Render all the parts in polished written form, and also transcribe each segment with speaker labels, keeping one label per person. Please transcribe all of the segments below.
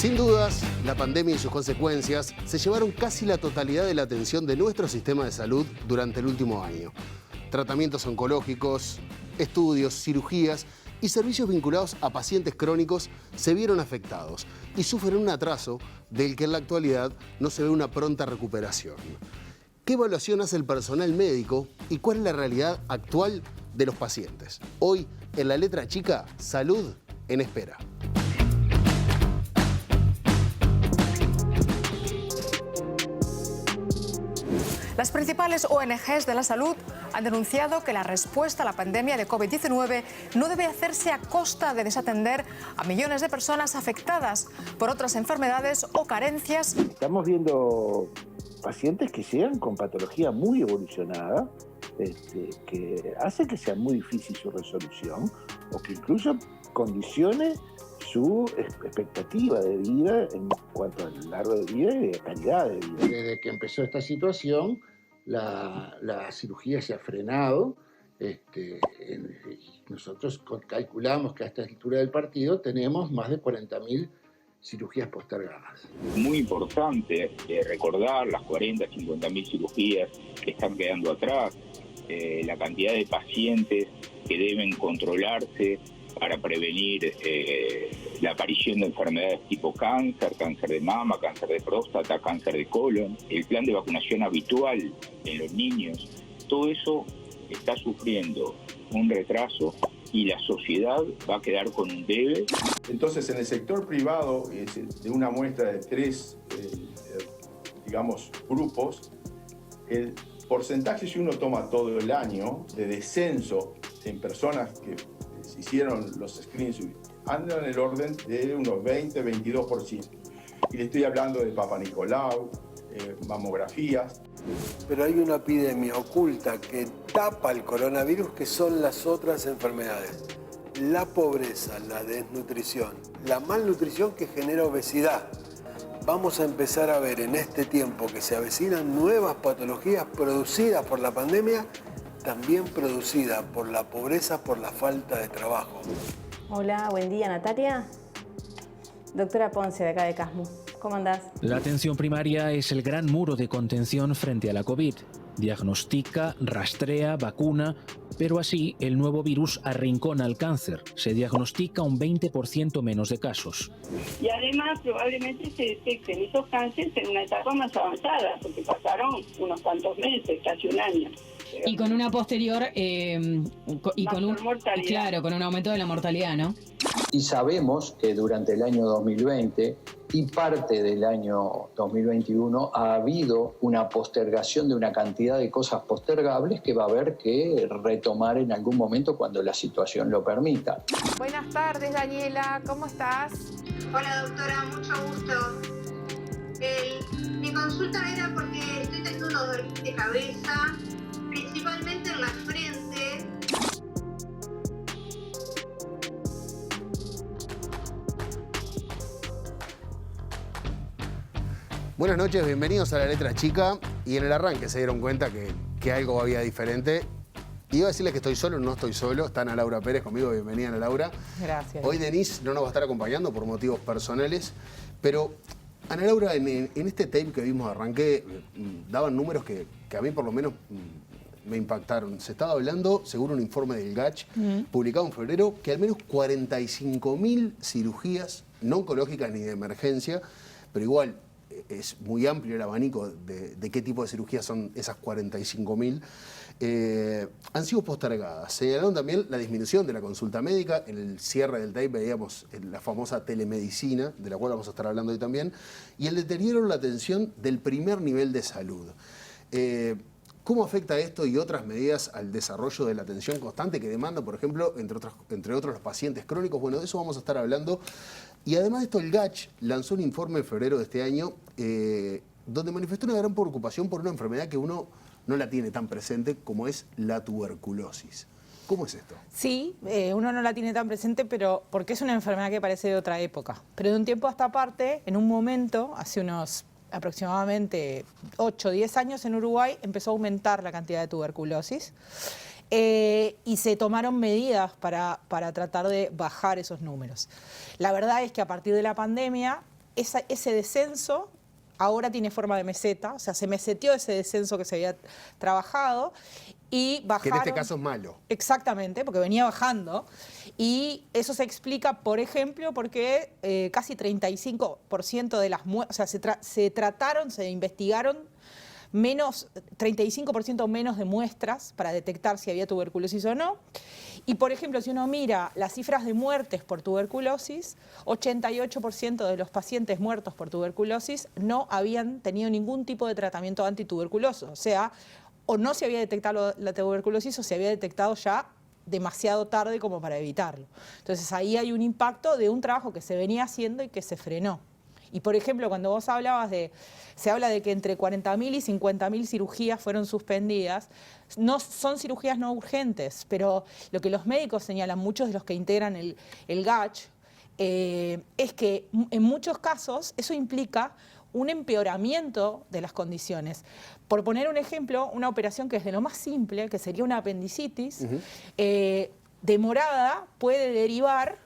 Speaker 1: Sin dudas, la pandemia y sus consecuencias se llevaron casi la totalidad de la atención de nuestro sistema de salud durante el último año. Tratamientos oncológicos, estudios, cirugías y servicios vinculados a pacientes crónicos se vieron afectados y sufren un atraso del que en la actualidad no se ve una pronta recuperación. ¿Qué evaluación hace el personal médico y cuál es la realidad actual de los pacientes? Hoy, en La Letra Chica, Salud en Espera.
Speaker 2: Las principales ONGs de la salud han denunciado que la respuesta a la pandemia de COVID-19 no debe hacerse a costa de desatender a millones de personas afectadas por otras enfermedades o carencias.
Speaker 3: Estamos viendo pacientes que llegan con patología muy evolucionada, que hace que sea muy difícil su resolución o que incluso condicione su expectativa de vida en cuanto al largo de vida y de calidad de vida. Desde que empezó esta situación, la cirugía se ha frenado. Nosotros calculamos que a esta altura del partido tenemos más de 40.000 cirugías postergadas.
Speaker 4: Muy importante recordar las 40, 50.000 cirugías que están quedando atrás, la cantidad de pacientes que deben controlarse para prevenir la aparición de enfermedades tipo cáncer, cáncer de mama, cáncer de próstata, cáncer de colon, el plan de vacunación habitual en los niños. Todo eso está sufriendo un retraso y la sociedad va a quedar con un debe.
Speaker 5: Entonces, en el sector privado, de una muestra de 3, grupos, el porcentaje, si uno toma todo el año, de descenso en personas que hicieron los screenings, andan en el orden de unos 20-22%. Y le estoy hablando de Papa Nicolau, mamografías.
Speaker 6: Pero hay una epidemia oculta que tapa el coronavirus, que son las otras enfermedades. La pobreza, la desnutrición, la malnutrición que genera obesidad. Vamos a empezar a ver en este tiempo que se avecinan nuevas patologías producidas por la pandemia, también producida por la pobreza, por la falta de trabajo.
Speaker 7: Hola, buen día, Natalia. Doctora Ponce, de acá de Casmu. ¿Cómo andás?
Speaker 8: La atención primaria es el gran muro de contención frente a la COVID. Diagnostica, rastrea, vacuna, pero así el nuevo virus arrincona el cáncer. Se diagnostica un 20% menos de casos.
Speaker 9: Y además probablemente se detecten esos cánceres en una etapa más avanzada, porque pasaron unos cuantos meses, casi un año.
Speaker 10: Y con una posterior, con un aumento de la mortalidad, ¿no?
Speaker 11: Y sabemos que durante el año 2020 y parte del año 2021 ha habido una postergación de una cantidad de cosas postergables que va a haber que retomar en algún momento cuando la situación lo permita.
Speaker 12: Buenas tardes, Daniela, ¿cómo estás?
Speaker 13: Hola, doctora, mucho gusto. Mi consulta era porque estoy teniendo unos dolores de cabeza, principalmente en la frente.
Speaker 1: Buenas noches, bienvenidos a La Letra Chica. Y en el arranque se dieron cuenta que algo había diferente. Iba a decirles que estoy solo, no estoy solo. Está Ana Laura Pérez conmigo, bienvenida Ana Laura.
Speaker 12: Gracias.
Speaker 1: Hoy Denise no nos va a estar acompañando por motivos personales. Pero Ana Laura, en este tape que vimos de arranque, daban números que a mí por lo menos me impactaron. Se estaba hablando, según un informe del GACH, publicado en febrero, que al menos 45.000 cirugías, no oncológicas ni de emergencia, pero igual es muy amplio el abanico de qué tipo de cirugías son esas 45.000, han sido postergadas. Señalaron también la disminución de la consulta médica. En el cierre del tape veíamos la famosa telemedicina, de la cual vamos a estar hablando hoy también, y el deterioro en la atención del primer nivel de salud. ¿Cómo afecta esto y otras medidas al desarrollo de la atención constante que demanda, por ejemplo, entre otros los pacientes crónicos? Bueno, de eso vamos a estar hablando. Y además de esto, el GACH lanzó un informe en febrero de este año donde manifestó una gran preocupación por una enfermedad que uno no la tiene tan presente como es la tuberculosis. ¿Cómo es esto?
Speaker 12: Sí, uno no la tiene tan presente, pero porque es una enfermedad que parece de otra época. Pero de un tiempo a esta parte, en un momento, hace unos aproximadamente 8 o 10 años en Uruguay, empezó a aumentar la cantidad de tuberculosis. Y se tomaron medidas para tratar de bajar esos números. La verdad es que a partir de la pandemia ese descenso ahora tiene forma de meseta, o sea, se meseteó ese descenso que se había trabajado y bajaron...
Speaker 1: Que en este caso es malo.
Speaker 12: Exactamente, porque venía bajando. Y eso se explica, por ejemplo, porque casi 35% de las muestras, o sea, se investigaron 35% menos de muestras para detectar si había tuberculosis o no. Y, por ejemplo, si uno mira las cifras de muertes por tuberculosis, 88% de los pacientes muertos por tuberculosis no habían tenido ningún tipo de tratamiento antituberculoso. O sea, o no se había detectado la tuberculosis o se había detectado ya demasiado tarde como para evitarlo. Entonces, ahí hay un impacto de un trabajo que se venía haciendo y que se frenó. Y, por ejemplo, cuando vos hablabas se habla de que entre 40.000 y 50.000 cirugías fueron suspendidas. No son cirugías no urgentes, pero lo que los médicos señalan, muchos de los que integran el GACH, es que en muchos casos eso implica un empeoramiento de las condiciones. Por poner un ejemplo, una operación que es de lo más simple, que sería una apendicitis, demorada puede derivar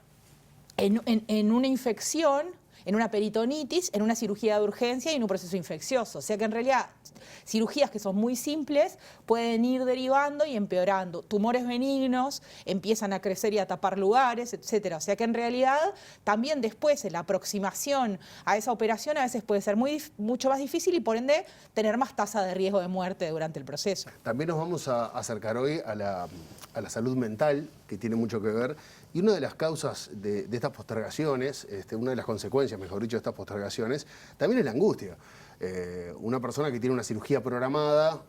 Speaker 12: en una infección, en una peritonitis, en una cirugía de urgencia y en un proceso infeccioso. O sea que en realidad cirugías que son muy simples pueden ir derivando y empeorando. Tumores benignos empiezan a crecer y a tapar lugares, etcétera. O sea que en realidad también después la aproximación a esa operación a veces puede ser mucho más difícil y por ende tener más tasa de riesgo de muerte durante el proceso.
Speaker 1: También nos vamos a acercar hoy a la salud mental, que tiene mucho que ver. Y una de las causas de estas postergaciones, una de las consecuencias, mejor dicho, de estas postergaciones, también es la angustia. Una persona que tiene una cirugía programada,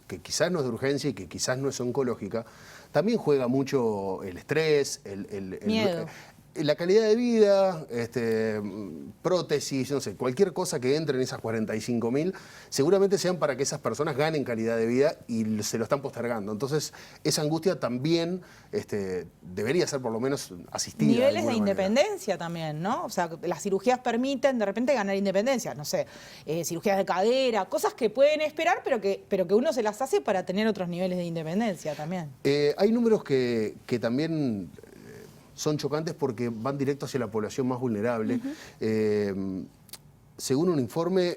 Speaker 1: que quizás no es de urgencia y que quizás no es oncológica, también juega mucho el estrés,
Speaker 12: miedo.
Speaker 1: La calidad de vida, prótesis, no sé, cualquier cosa que entre en esas 45.000, seguramente sean para que esas personas ganen calidad de vida y se lo están postergando. Entonces, esa angustia también debería ser por lo menos asistida.
Speaker 12: Niveles de independencia también, ¿no? O sea, las cirugías permiten de repente ganar independencia, no sé, cirugías de cadera, cosas que pueden esperar, pero que uno se las hace para tener otros niveles de independencia también.
Speaker 1: Hay números que también son chocantes porque van directo hacia la población más vulnerable. Según un informe,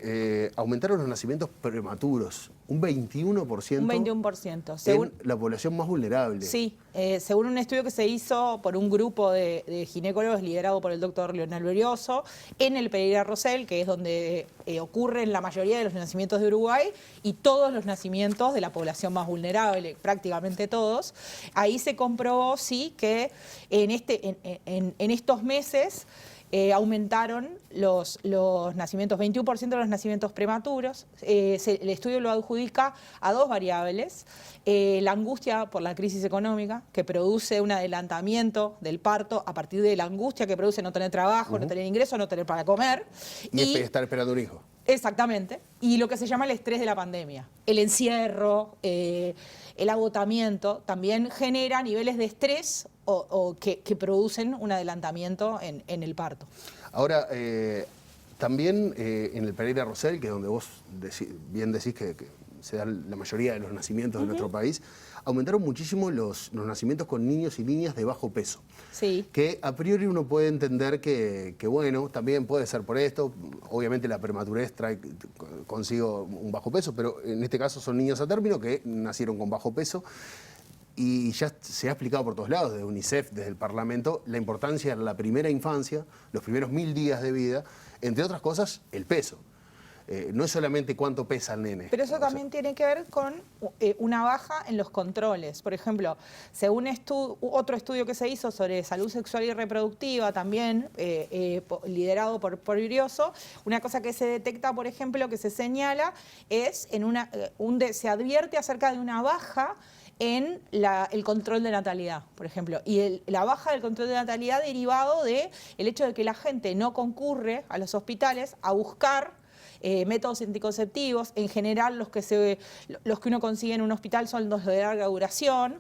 Speaker 1: aumentaron los nacimientos prematuros, un 21%. Un
Speaker 12: 21%.
Speaker 1: En la población más vulnerable.
Speaker 12: Sí, según un estudio que se hizo por un grupo de ginecólogos liderado por el doctor Leonel Berioso, en el Pereira Rosell, que es donde ocurren la mayoría de los nacimientos de Uruguay, y todos los nacimientos de la población más vulnerable, prácticamente todos, ahí se comprobó, sí, que en estos meses aumentaron los nacimientos, 21% de los nacimientos prematuros. El estudio lo adjudica a dos variables. La angustia por la crisis económica, que produce un adelantamiento del parto a partir de la angustia que produce no tener trabajo, no tener ingreso, no tener para comer.
Speaker 1: Y estar esperando un hijo.
Speaker 12: Exactamente. Y lo que se llama el estrés de la pandemia. El encierro, el agotamiento, también genera niveles de estrés que producen un adelantamiento en el parto.
Speaker 1: Ahora, también en el Pereira Rosell, que es donde vos bien decís que se dan la mayoría de los nacimientos de nuestro país, aumentaron muchísimo los nacimientos con niños y niñas de bajo peso.
Speaker 12: Sí.
Speaker 1: Que a priori uno puede entender que bueno, también puede ser por esto. Obviamente la prematurez trae consigo un bajo peso, pero en este caso son niños a término que nacieron con bajo peso. Y ya se ha explicado por todos lados, desde UNICEF, desde el Parlamento, la importancia de la primera infancia, los primeros 1000 días de vida, entre otras cosas, el peso. No es solamente cuánto pesa el nene.
Speaker 12: Pero eso también tiene que ver con una baja en los controles. Por ejemplo, según otro estudio que se hizo sobre salud sexual y reproductiva, también liderado por Berioso, una cosa que se detecta, por ejemplo, que se señala, es se advierte acerca de una baja en el control de natalidad, por ejemplo. Y la baja del control de natalidad derivado del hecho de que la gente no concurre a los hospitales a buscar métodos anticonceptivos. En general los que uno consigue en un hospital son los de larga duración,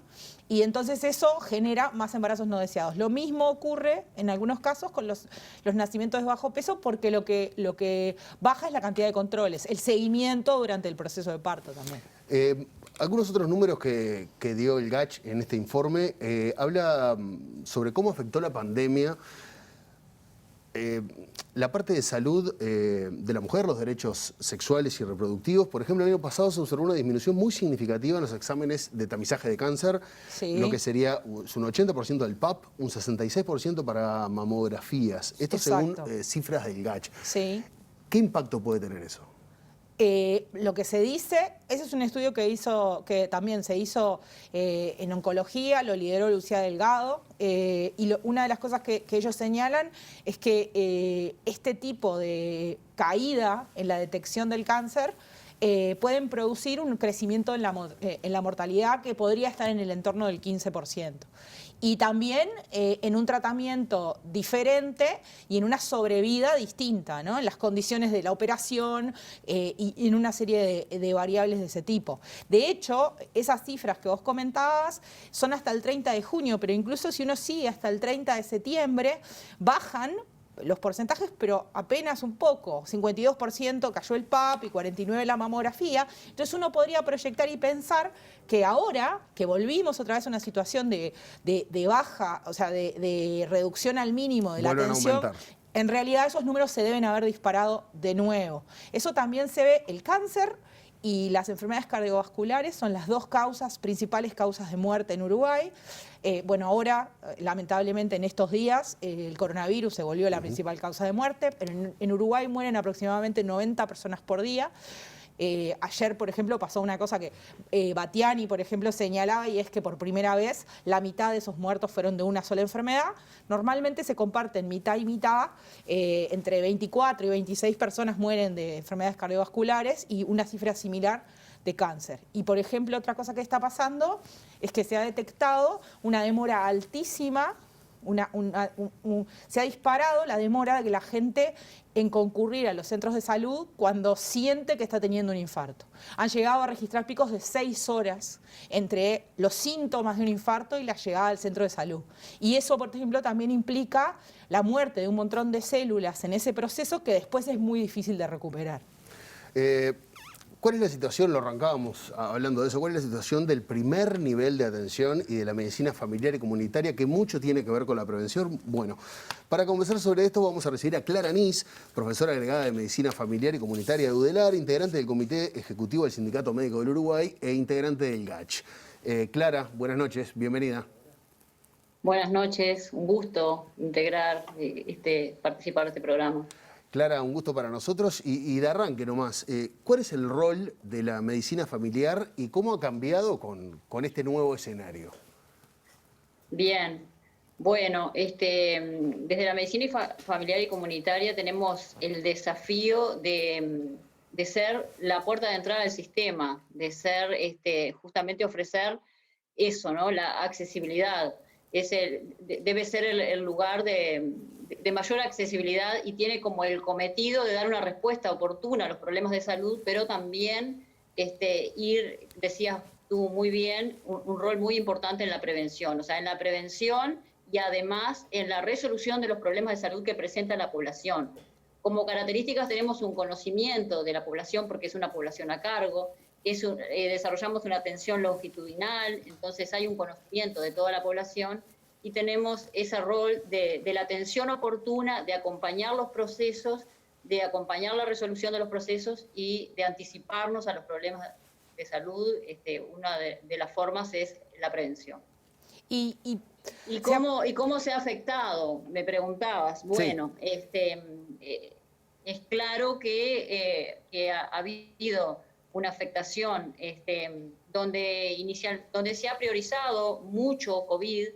Speaker 12: y entonces eso genera más embarazos no deseados. Lo mismo ocurre en algunos casos con los nacimientos de bajo peso, porque lo que baja es la cantidad de controles, el seguimiento durante el proceso de parto también.
Speaker 1: Algunos otros números que dio el GACH en este informe habla sobre cómo afectó la pandemia la parte de salud de la mujer, los derechos sexuales y reproductivos. Por ejemplo, el año pasado se observó una disminución muy significativa en los exámenes de tamizaje de cáncer, lo que sería un 80% del PAP, un 66% para mamografías. Esto según cifras del GACH.
Speaker 12: Sí.
Speaker 1: ¿Qué impacto puede tener eso?
Speaker 12: Lo que se dice, ese es un estudio que también se hizo en oncología, lo lideró Lucía Delgado, y una de las cosas que ellos señalan es que este tipo de caída en la detección del cáncer pueden producir un crecimiento en la mortalidad que podría estar en el entorno del 15%. Y también en un tratamiento diferente y en una sobrevida distinta, ¿no? En las condiciones de la operación y en una serie de variables de ese tipo. De hecho, esas cifras que vos comentabas son hasta el 30 de junio, pero incluso si uno sigue hasta el 30 de septiembre, bajan los porcentajes, pero apenas un poco. 52% cayó el PAP y 49% la mamografía. Entonces uno podría proyectar y pensar que ahora que volvimos otra vez a una situación de baja, o sea, de reducción al mínimo de la atención, en realidad esos números se deben haber disparado de nuevo. Eso también se ve, el cáncer y las enfermedades cardiovasculares son las dos principales causas de muerte en Uruguay. Bueno, ahora, lamentablemente en estos días, el coronavirus se volvió la principal causa de muerte, pero en Uruguay mueren aproximadamente 90 personas por día. Ayer, por ejemplo, pasó una cosa que Batiani, por ejemplo, señalaba, y es que por primera vez la mitad de esos muertos fueron de una sola enfermedad. Normalmente se comparten mitad y mitad, entre 24 y 26 personas mueren de enfermedades cardiovasculares y una cifra similar de cáncer. Y, por ejemplo, otra cosa que está pasando es que se ha detectado una demora altísima, se ha disparado la demora de la gente en concurrir a los centros de salud cuando siente que está teniendo un infarto. Han llegado a registrar picos de 6 horas entre los síntomas de un infarto y la llegada al centro de salud. Y eso, por ejemplo, también implica la muerte de un montón de células en ese proceso que después es muy difícil de recuperar.
Speaker 1: ¿Cuál es la situación, lo arrancábamos hablando de eso, cuál es la situación del primer nivel de atención y de la medicina familiar y comunitaria, que mucho tiene que ver con la prevención? Bueno, para conversar sobre esto vamos a recibir a Clara Nis, profesora agregada de Medicina Familiar y Comunitaria de UDELAR, integrante del Comité Ejecutivo del Sindicato Médico del Uruguay e integrante del GACH. Clara, buenas noches, bienvenida.
Speaker 14: Buenas noches, un gusto participar de este programa.
Speaker 1: Clara, un gusto para nosotros y de arranque nomás, ¿cuál es el rol de la medicina familiar y cómo ha cambiado con este nuevo escenario?
Speaker 14: Bien, bueno, desde la medicina familiar y comunitaria tenemos el desafío de ser la puerta de entrada al sistema, de ser justamente ofrecer eso, ¿no? La accesibilidad. Debe ser el lugar de mayor accesibilidad y tiene como el cometido de dar una respuesta oportuna a los problemas de salud, pero también decías tú muy bien, un rol muy importante en la prevención, o sea, en la prevención y además en la resolución de los problemas de salud que presenta la población. Como características tenemos un conocimiento de la población porque es una población a cargo, desarrollamos una atención longitudinal, entonces hay un conocimiento de toda la población y tenemos ese rol de la atención oportuna, de acompañar los procesos, de acompañar la resolución de los procesos y de anticiparnos a los problemas de salud. Una de las formas es la prevención. ¿Y cómo se ha afectado? Me preguntabas. Bueno, sí. Es claro que ha habido una afectación donde se ha priorizado mucho COVID.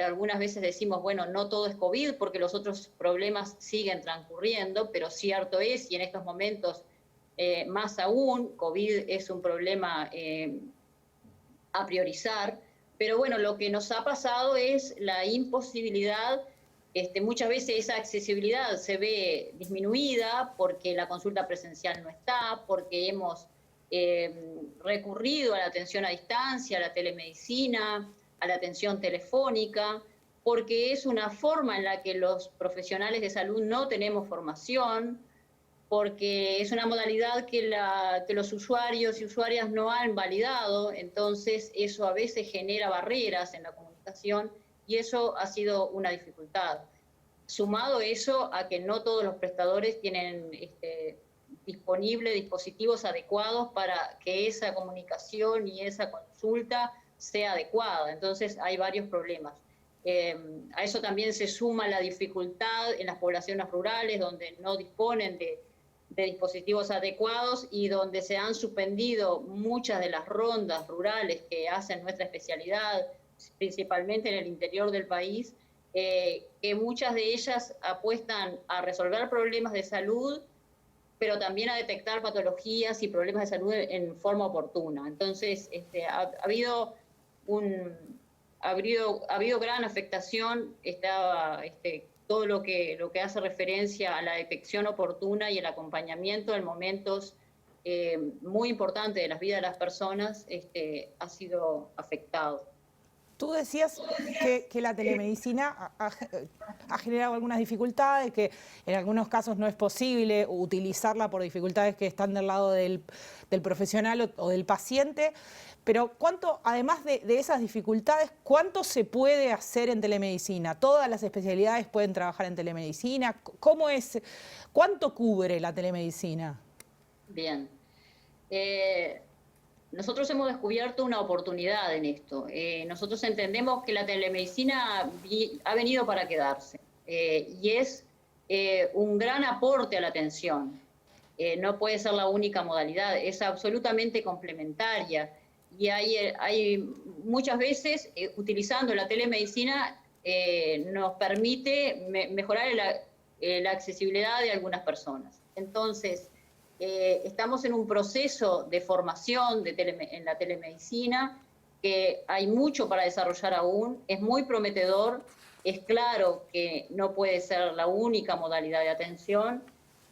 Speaker 14: Algunas veces decimos, bueno, no todo es COVID porque los otros problemas siguen transcurriendo, pero cierto es, y en estos momentos más aún, COVID es un problema a priorizar. Pero bueno, lo que nos ha pasado es la imposibilidad, muchas veces esa accesibilidad se ve disminuida porque la consulta presencial no está, porque hemos recurrido a la atención a distancia, a la telemedicina, a la atención telefónica, porque es una forma en la que los profesionales de salud no tenemos formación, porque es una modalidad que los usuarios y usuarias no han validado, entonces eso a veces genera barreras en la comunicación y eso ha sido una dificultad. Sumado eso a que no todos los prestadores tienen disponibles dispositivos adecuados para que esa comunicación y esa consulta sea adecuada. Entonces hay varios problemas. A eso también se suma la dificultad en las poblaciones rurales donde no disponen de dispositivos adecuados y donde se han suspendido muchas de las rondas rurales que hacen nuestra especialidad, principalmente en el interior del país, que muchas de ellas apuestan a resolver problemas de salud, pero también a detectar patologías y problemas de salud en forma oportuna. Entonces, ha habido gran afectación, todo lo que hace referencia a la detección oportuna y el acompañamiento en momentos muy importantes de las vidas de las personas, ha sido afectado.
Speaker 12: Tú decías que la telemedicina ha generado algunas dificultades, que en algunos casos no es posible utilizarla por dificultades que están del lado del profesional o del paciente, pero ¿cuánto, además de esas dificultades, cuánto se puede hacer en telemedicina? ¿Todas las especialidades pueden trabajar en telemedicina? ¿Cuánto cubre la telemedicina?
Speaker 14: Bien. Nosotros hemos descubierto una oportunidad en esto. Nosotros entendemos que la telemedicina ha venido para quedarse y es un gran aporte a la atención. No puede ser la única modalidad, es absolutamente complementaria. Y hay muchas veces, utilizando la telemedicina, nos permite mejorar la accesibilidad de algunas personas. Entonces, estamos en un proceso de formación en la telemedicina, que hay mucho para desarrollar aún, es muy prometedor, es claro que no puede ser la única modalidad de atención,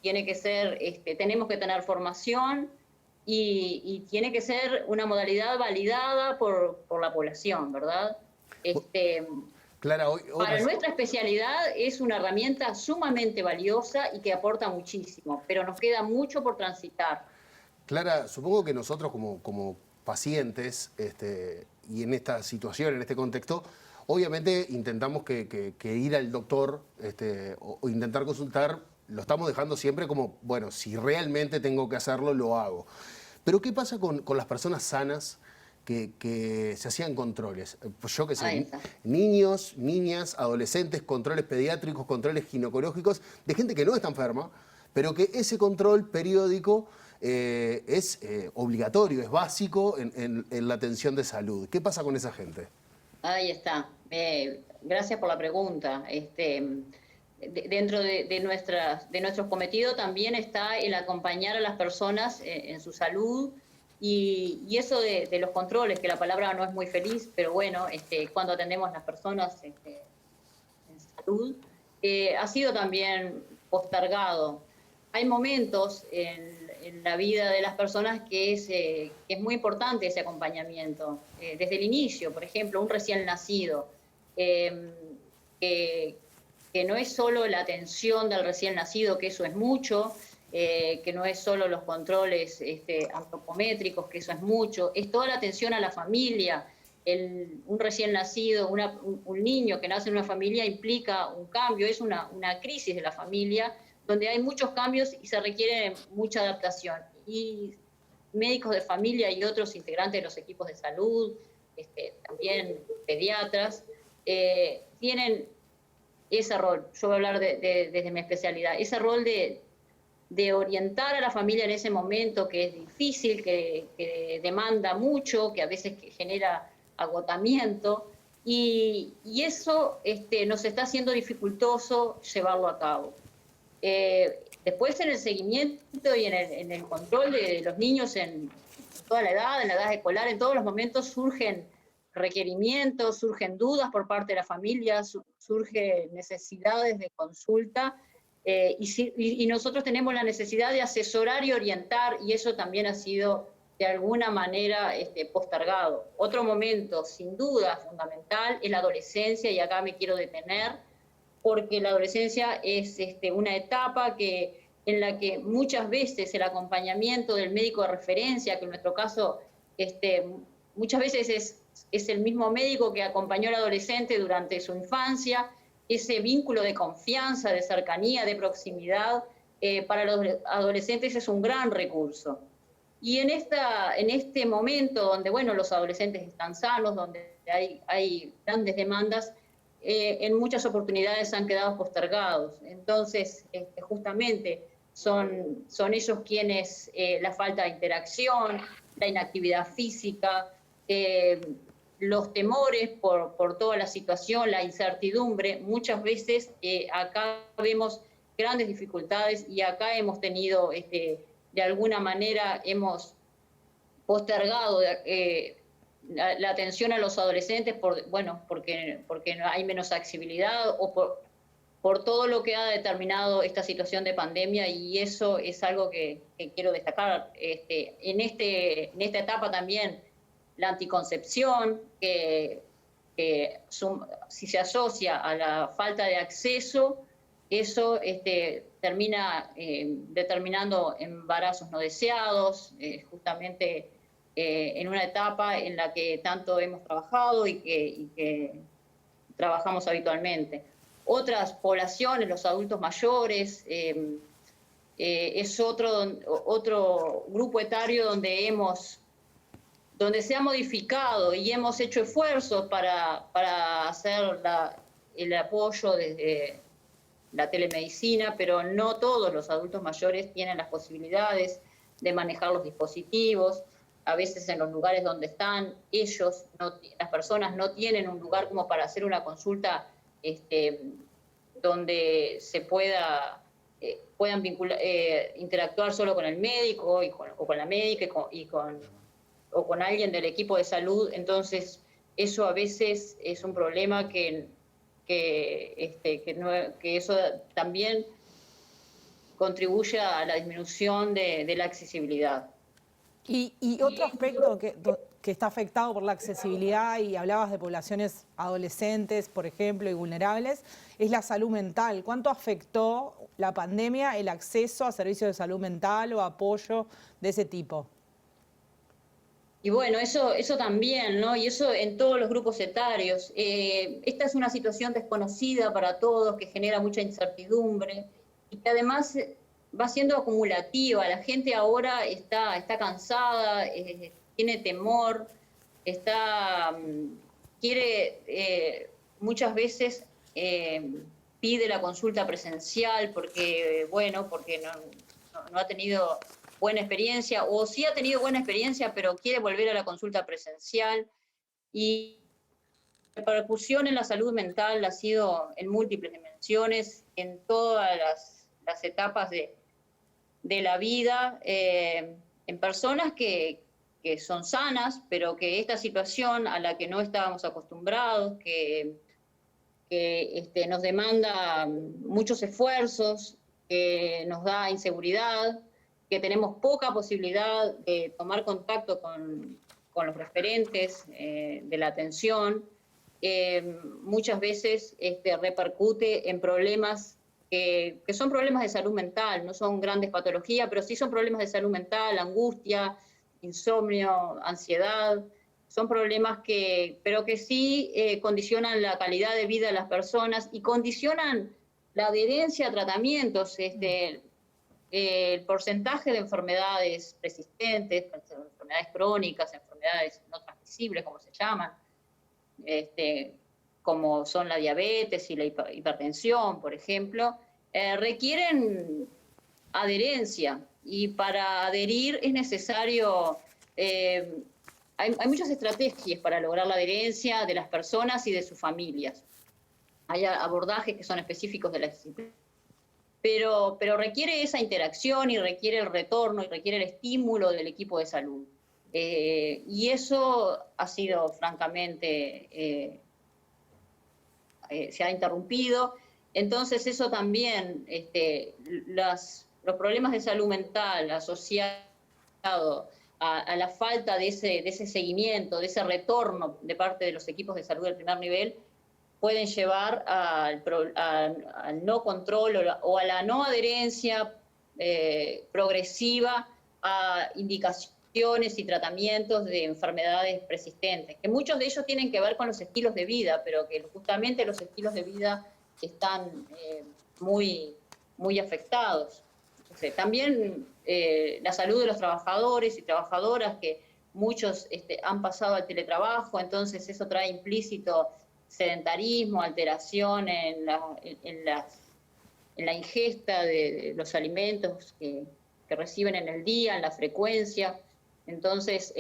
Speaker 14: tiene que ser, tenemos que tener formación y tiene que ser una modalidad validada por la población, ¿verdad?
Speaker 1: Clara,
Speaker 14: para nuestra especialidad es una herramienta sumamente valiosa y que aporta muchísimo, pero nos queda mucho por transitar.
Speaker 1: Clara, supongo que nosotros como pacientes y en esta situación, en este contexto, obviamente intentamos que ir al doctor o intentar consultar, lo estamos dejando siempre como, bueno, si realmente tengo que hacerlo, lo hago. Pero ¿qué pasa con las personas sanas que se hacían controles? Pues yo qué sé, niños, niñas, adolescentes, controles pediátricos, controles ginecológicos, de gente que no está enferma, pero que ese control periódico es obligatorio, es básico en la atención de salud. ¿Qué pasa con esa gente?
Speaker 14: Ahí está. Gracias por la pregunta. Dentro de nuestros cometidos también está el acompañar a las personas en su salud y eso de los controles, que la palabra no es muy feliz, pero bueno, cuando atendemos a las personas en salud, ha sido también postergado. Hay momentos en la vida de las personas que es muy importante ese acompañamiento. Desde el inicio, por ejemplo, un recién nacido, que no es solo la atención del recién nacido, que eso es mucho, que no es solo los controles antropométricos, que eso es mucho, es toda la atención a la familia. Un recién nacido, un niño que nace en una familia implica un cambio, es una crisis de la familia, donde hay muchos cambios y se requiere mucha adaptación. Y médicos de familia y otros integrantes de los equipos de salud, también pediatras, tienen ese rol. Yo voy a hablar desde mi especialidad, ese rol de orientar a la familia en ese momento que es difícil, que demanda mucho, que a veces genera agotamiento, y eso nos está haciendo dificultoso llevarlo a cabo. Después en el seguimiento y en el control de los niños en toda la edad, en la edad escolar, en todos los momentos surgen requerimientos, surgen dudas por parte de la familia, surgen necesidades de consulta y nosotros tenemos la necesidad de asesorar y orientar, y eso también ha sido de alguna manera postergado. Otro momento, sin duda, fundamental es la adolescencia, y acá me quiero detener, porque la adolescencia es una etapa en la que muchas veces el acompañamiento del médico de referencia, que en nuestro caso muchas veces es el mismo médico que acompañó al adolescente durante su infancia, ese vínculo de confianza, de cercanía, de proximidad, para los adolescentes es un gran recurso. Y en este momento donde, bueno, los adolescentes están sanos, donde hay grandes demandas, en muchas oportunidades han quedado postergados. Entonces, justamente son ellos quienes, la falta de interacción, la inactividad física, los temores por toda la situación, la incertidumbre, muchas veces acá vemos grandes dificultades y acá hemos tenido, de alguna manera, hemos postergado la atención a los adolescentes porque hay menos accesibilidad o por todo lo que ha determinado esta situación de pandemia, y eso es algo que quiero destacar. En esta etapa también la anticoncepción, que si se asocia a la falta de acceso, eso termina determinando embarazos no deseados, justamente en una etapa en la que tanto hemos trabajado y que trabajamos habitualmente. Otras poblaciones, los adultos mayores, es otro grupo etario donde se ha modificado y hemos hecho esfuerzos para hacer el apoyo desde la telemedicina, pero no todos los adultos mayores tienen las posibilidades de manejar los dispositivos. A veces en los lugares donde están ellos, las personas no tienen un lugar como para hacer una consulta donde se puedan interactuar solo con el médico o con la médica o con alguien del equipo de salud. Entonces eso a veces es un problema que eso también contribuye a la disminución de la accesibilidad.
Speaker 12: Y otro aspecto que está afectado por la accesibilidad, y hablabas de poblaciones adolescentes, por ejemplo, y vulnerables, es la salud mental. ¿Cuánto afectó la pandemia el acceso a servicios de salud mental o apoyo de ese tipo?
Speaker 14: Y bueno, eso también, ¿no? Y eso en todos los grupos etarios. Esta es una situación desconocida para todos, que genera mucha incertidumbre y que además va siendo acumulativa. La gente ahora está cansada, tiene temor, quiere muchas veces pide la consulta presencial porque no ha tenido buena experiencia, o sí ha tenido buena experiencia, pero quiere volver a la consulta presencial. Y la repercusión en la salud mental ha sido en múltiples dimensiones, en todas las etapas de la vida, en personas que son sanas, pero que esta situación a la que no estábamos acostumbrados, que nos demanda muchos esfuerzos, que nos da inseguridad, que tenemos poca posibilidad de tomar contacto con los referentes de la atención, muchas veces repercute en problemas que son problemas de salud mental, no son grandes patologías, pero sí son problemas de salud mental, angustia, insomnio, ansiedad. Son problemas pero que sí condicionan la calidad de vida de las personas y condicionan la adherencia a tratamientos, el porcentaje de enfermedades persistentes, enfermedades crónicas, enfermedades no transmisibles, como se llaman, como son la diabetes y la hipertensión, por ejemplo, requieren adherencia, y para adherir es necesario, hay muchas estrategias para lograr la adherencia de las personas y de sus familias. Hay abordajes que son específicos de la disciplina, pero requiere esa interacción y requiere el retorno y requiere el estímulo del equipo de salud. Y eso ha sido, francamente, se ha interrumpido. Entonces eso también, los problemas de salud mental asociados a la falta de ese seguimiento, de ese retorno de parte de los equipos de salud del primer nivel, pueden llevar al no control o a la no adherencia progresiva a indicaciones y tratamientos de enfermedades persistentes, que muchos de ellos tienen que ver con los estilos de vida, pero que justamente los estilos de vida están muy afectados. Entonces, también la salud de los trabajadores y trabajadoras, que muchos han pasado al teletrabajo, entonces eso trae implícito sedentarismo, alteración en la ingesta de los alimentos que reciben en el día, en la frecuencia. Entonces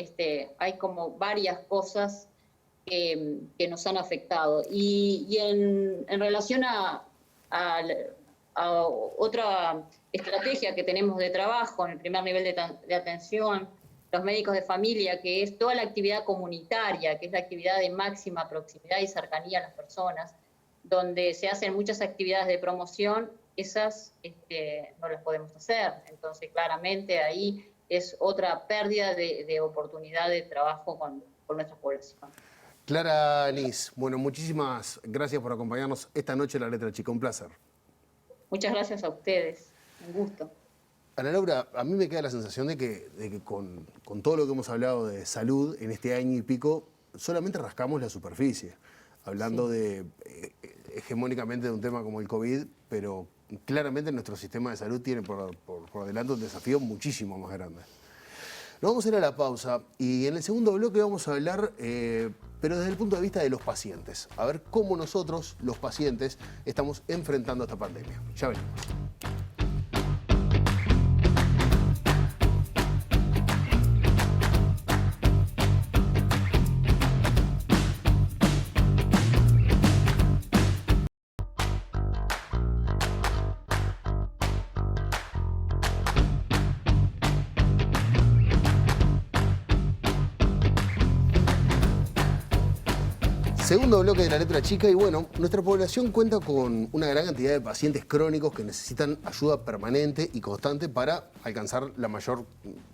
Speaker 14: hay como varias cosas que nos han afectado. Y en relación a otra estrategia que tenemos de trabajo en el primer nivel de atención, los médicos de familia, que es toda la actividad comunitaria, que es la actividad de máxima proximidad y cercanía a las personas, donde se hacen muchas actividades de promoción, esas no las podemos hacer. Entonces, claramente ahí es otra pérdida de oportunidad de trabajo con nuestra población.
Speaker 1: Clara Nis, bueno, muchísimas gracias por acompañarnos esta noche en La Letra Chica. Un placer.
Speaker 14: Muchas gracias a ustedes. Un gusto.
Speaker 1: Ana Laura, a mí me queda la sensación de que con todo lo que hemos hablado de salud en este año y pico, solamente rascamos la superficie, hablando hegemónicamente de un tema como el COVID, pero claramente nuestro sistema de salud tiene por delante un desafío muchísimo más grande. Nos vamos a ir a la pausa y en el segundo bloque vamos a hablar, pero desde el punto de vista de los pacientes, a ver cómo nosotros, los pacientes, estamos enfrentando esta pandemia. Ya venimos. Segundo bloque de La Letra Chica y bueno, nuestra población cuenta con una gran cantidad de pacientes crónicos que necesitan ayuda permanente y constante para alcanzar la mayor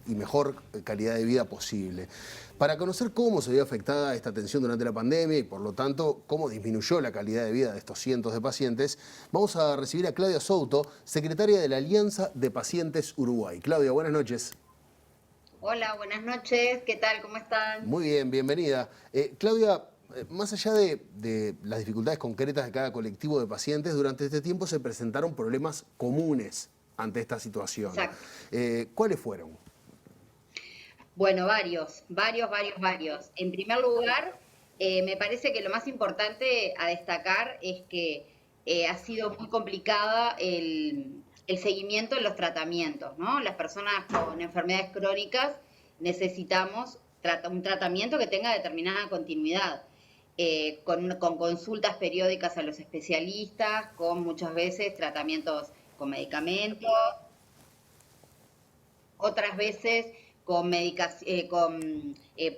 Speaker 1: y mejor calidad de vida posible. Para conocer cómo se vio afectada esta atención durante la pandemia y por lo tanto cómo disminuyó la calidad de vida de estos cientos de pacientes, vamos a recibir a Claudia Souto, secretaria de la Alianza de Pacientes Uruguay. Claudia, buenas noches.
Speaker 15: Hola, buenas noches. ¿Qué tal? ¿Cómo están?
Speaker 1: Muy bien, bienvenida. Claudia, más allá de las dificultades concretas de cada colectivo de pacientes, durante este tiempo se presentaron problemas comunes ante esta situación. ¿Cuáles fueron?
Speaker 15: Bueno, varios. En primer lugar, me parece que lo más importante a destacar es que ha sido muy complicada el seguimiento de los tratamientos, ¿no? Las personas con enfermedades crónicas necesitamos un tratamiento que tenga determinada continuidad. Con consultas periódicas a los especialistas, con muchas veces tratamientos con medicamentos, otras veces con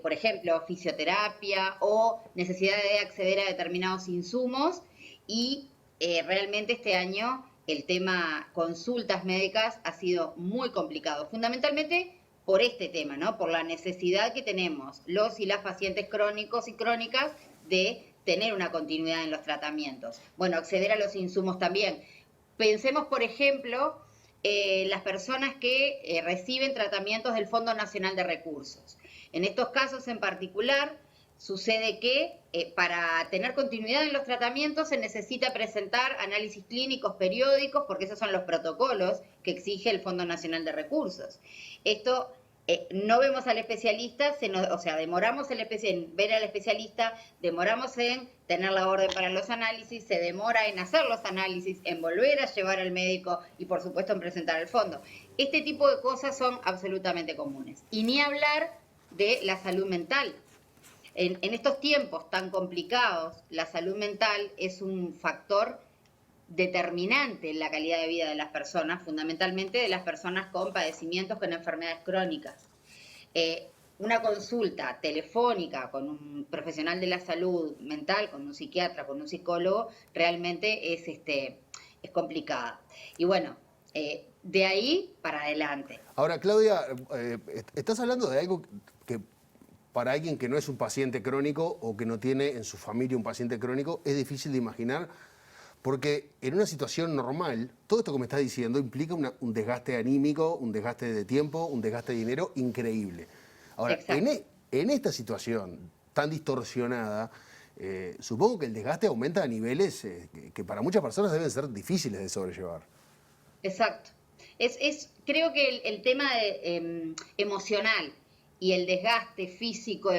Speaker 15: por ejemplo, fisioterapia o necesidad de acceder a determinados insumos y realmente este año el tema consultas médicas ha sido muy complicado, fundamentalmente por este tema, ¿no? Por la necesidad que tenemos los y las pacientes crónicos y crónicas de tener una continuidad en los tratamientos. Bueno, acceder a los insumos también. Pensemos, por ejemplo, las personas que reciben tratamientos del Fondo Nacional de Recursos. En estos casos en particular, sucede que para tener continuidad en los tratamientos se necesita presentar análisis clínicos periódicos, porque esos son los protocolos que exige el Fondo Nacional de Recursos. Esto no vemos al especialista, demoramos en ver al especialista, demoramos en tener la orden para los análisis, se demora en hacer los análisis, en volver a llevar al médico y por supuesto en presentar al fondo. Este tipo de cosas son absolutamente comunes. Y ni hablar de la salud mental. En estos tiempos tan complicados, la salud mental es un factor determinante en la calidad de vida de las personas, fundamentalmente de las personas con padecimientos, con enfermedades crónicas. Una consulta telefónica con un profesional de la salud mental, con un psiquiatra, con un psicólogo, realmente es complicada. Y bueno, de ahí para adelante.
Speaker 1: Ahora, Claudia, estás hablando de algo que para alguien que no es un paciente crónico o que no tiene en su familia un paciente crónico es difícil de imaginar. Porque en una situación normal, todo esto que me estás diciendo implica un desgaste anímico, un desgaste de tiempo, un desgaste de dinero increíble. Ahora, en esta situación tan distorsionada, supongo que el desgaste aumenta a niveles que para muchas personas deben ser difíciles de sobrellevar.
Speaker 15: Exacto. Creo que el tema emocional y el desgaste físico,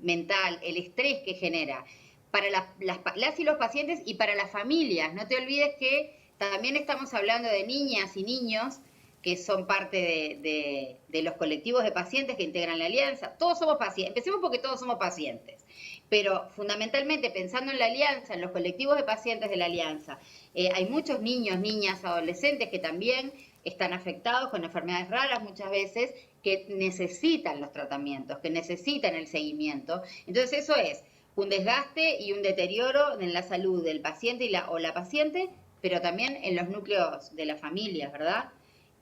Speaker 15: mental, el estrés que genera para las y los pacientes y para las familias. No te olvides que también estamos hablando de niñas y niños que son parte de los colectivos de pacientes que integran la alianza. Todos somos pacientes, empecemos porque todos somos pacientes, pero fundamentalmente pensando en la alianza, en los colectivos de pacientes de la alianza, hay muchos niños, niñas, adolescentes que también están afectados con enfermedades raras muchas veces, que necesitan los tratamientos, que necesitan el seguimiento. Entonces eso es un desgaste y un deterioro en la salud del paciente o la paciente, pero también en los núcleos de las familias, ¿verdad?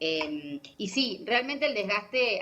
Speaker 15: Y sí, realmente el desgaste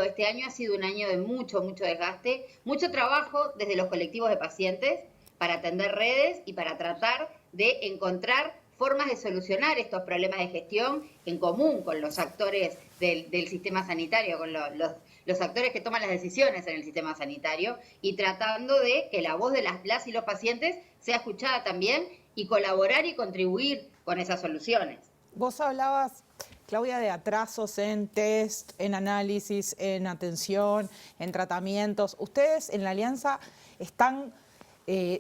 Speaker 15: este año ha sido un año de mucho desgaste, mucho trabajo desde los colectivos de pacientes para atender redes y para tratar de encontrar formas de solucionar estos problemas de gestión en común con los actores del sistema sanitario, con los actores que toman las decisiones en el sistema sanitario, y tratando de que la voz de las y los pacientes sea escuchada también y colaborar y contribuir con esas soluciones.
Speaker 12: Vos hablabas, Claudia, de atrasos en test, en análisis, en atención, en tratamientos. ¿Ustedes en la Alianza están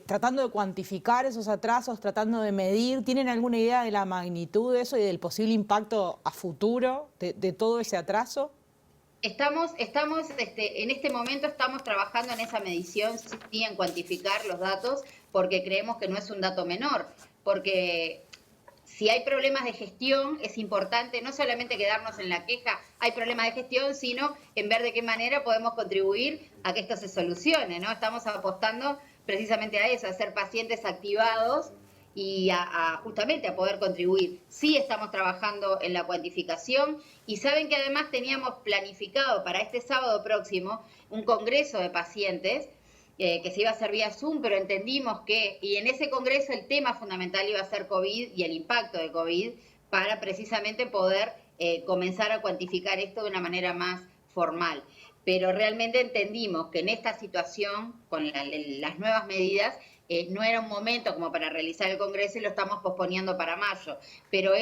Speaker 12: tratando de cuantificar esos atrasos, tratando de medir? ¿Tienen alguna idea de la magnitud de eso y del posible impacto a futuro de todo ese atraso?
Speaker 15: En este momento estamos trabajando en esa medición, sí, en cuantificar los datos, porque creemos que no es un dato menor, porque si hay problemas de gestión, es importante no solamente quedarnos en la queja, hay problemas de gestión, sino en ver de qué manera podemos contribuir a que esto se solucione, ¿no? Estamos apostando precisamente a eso, a ser pacientes activados y justamente a poder contribuir. Sí estamos trabajando en la cuantificación y saben que además teníamos planificado para este sábado próximo un congreso de pacientes que se iba a hacer vía Zoom, pero entendimos y en ese congreso el tema fundamental iba a ser COVID y el impacto de COVID para precisamente poder comenzar a cuantificar esto de una manera más formal. Pero realmente entendimos que en esta situación, con las nuevas medidas, no era un momento como para realizar el congreso y lo estamos posponiendo para mayo, pero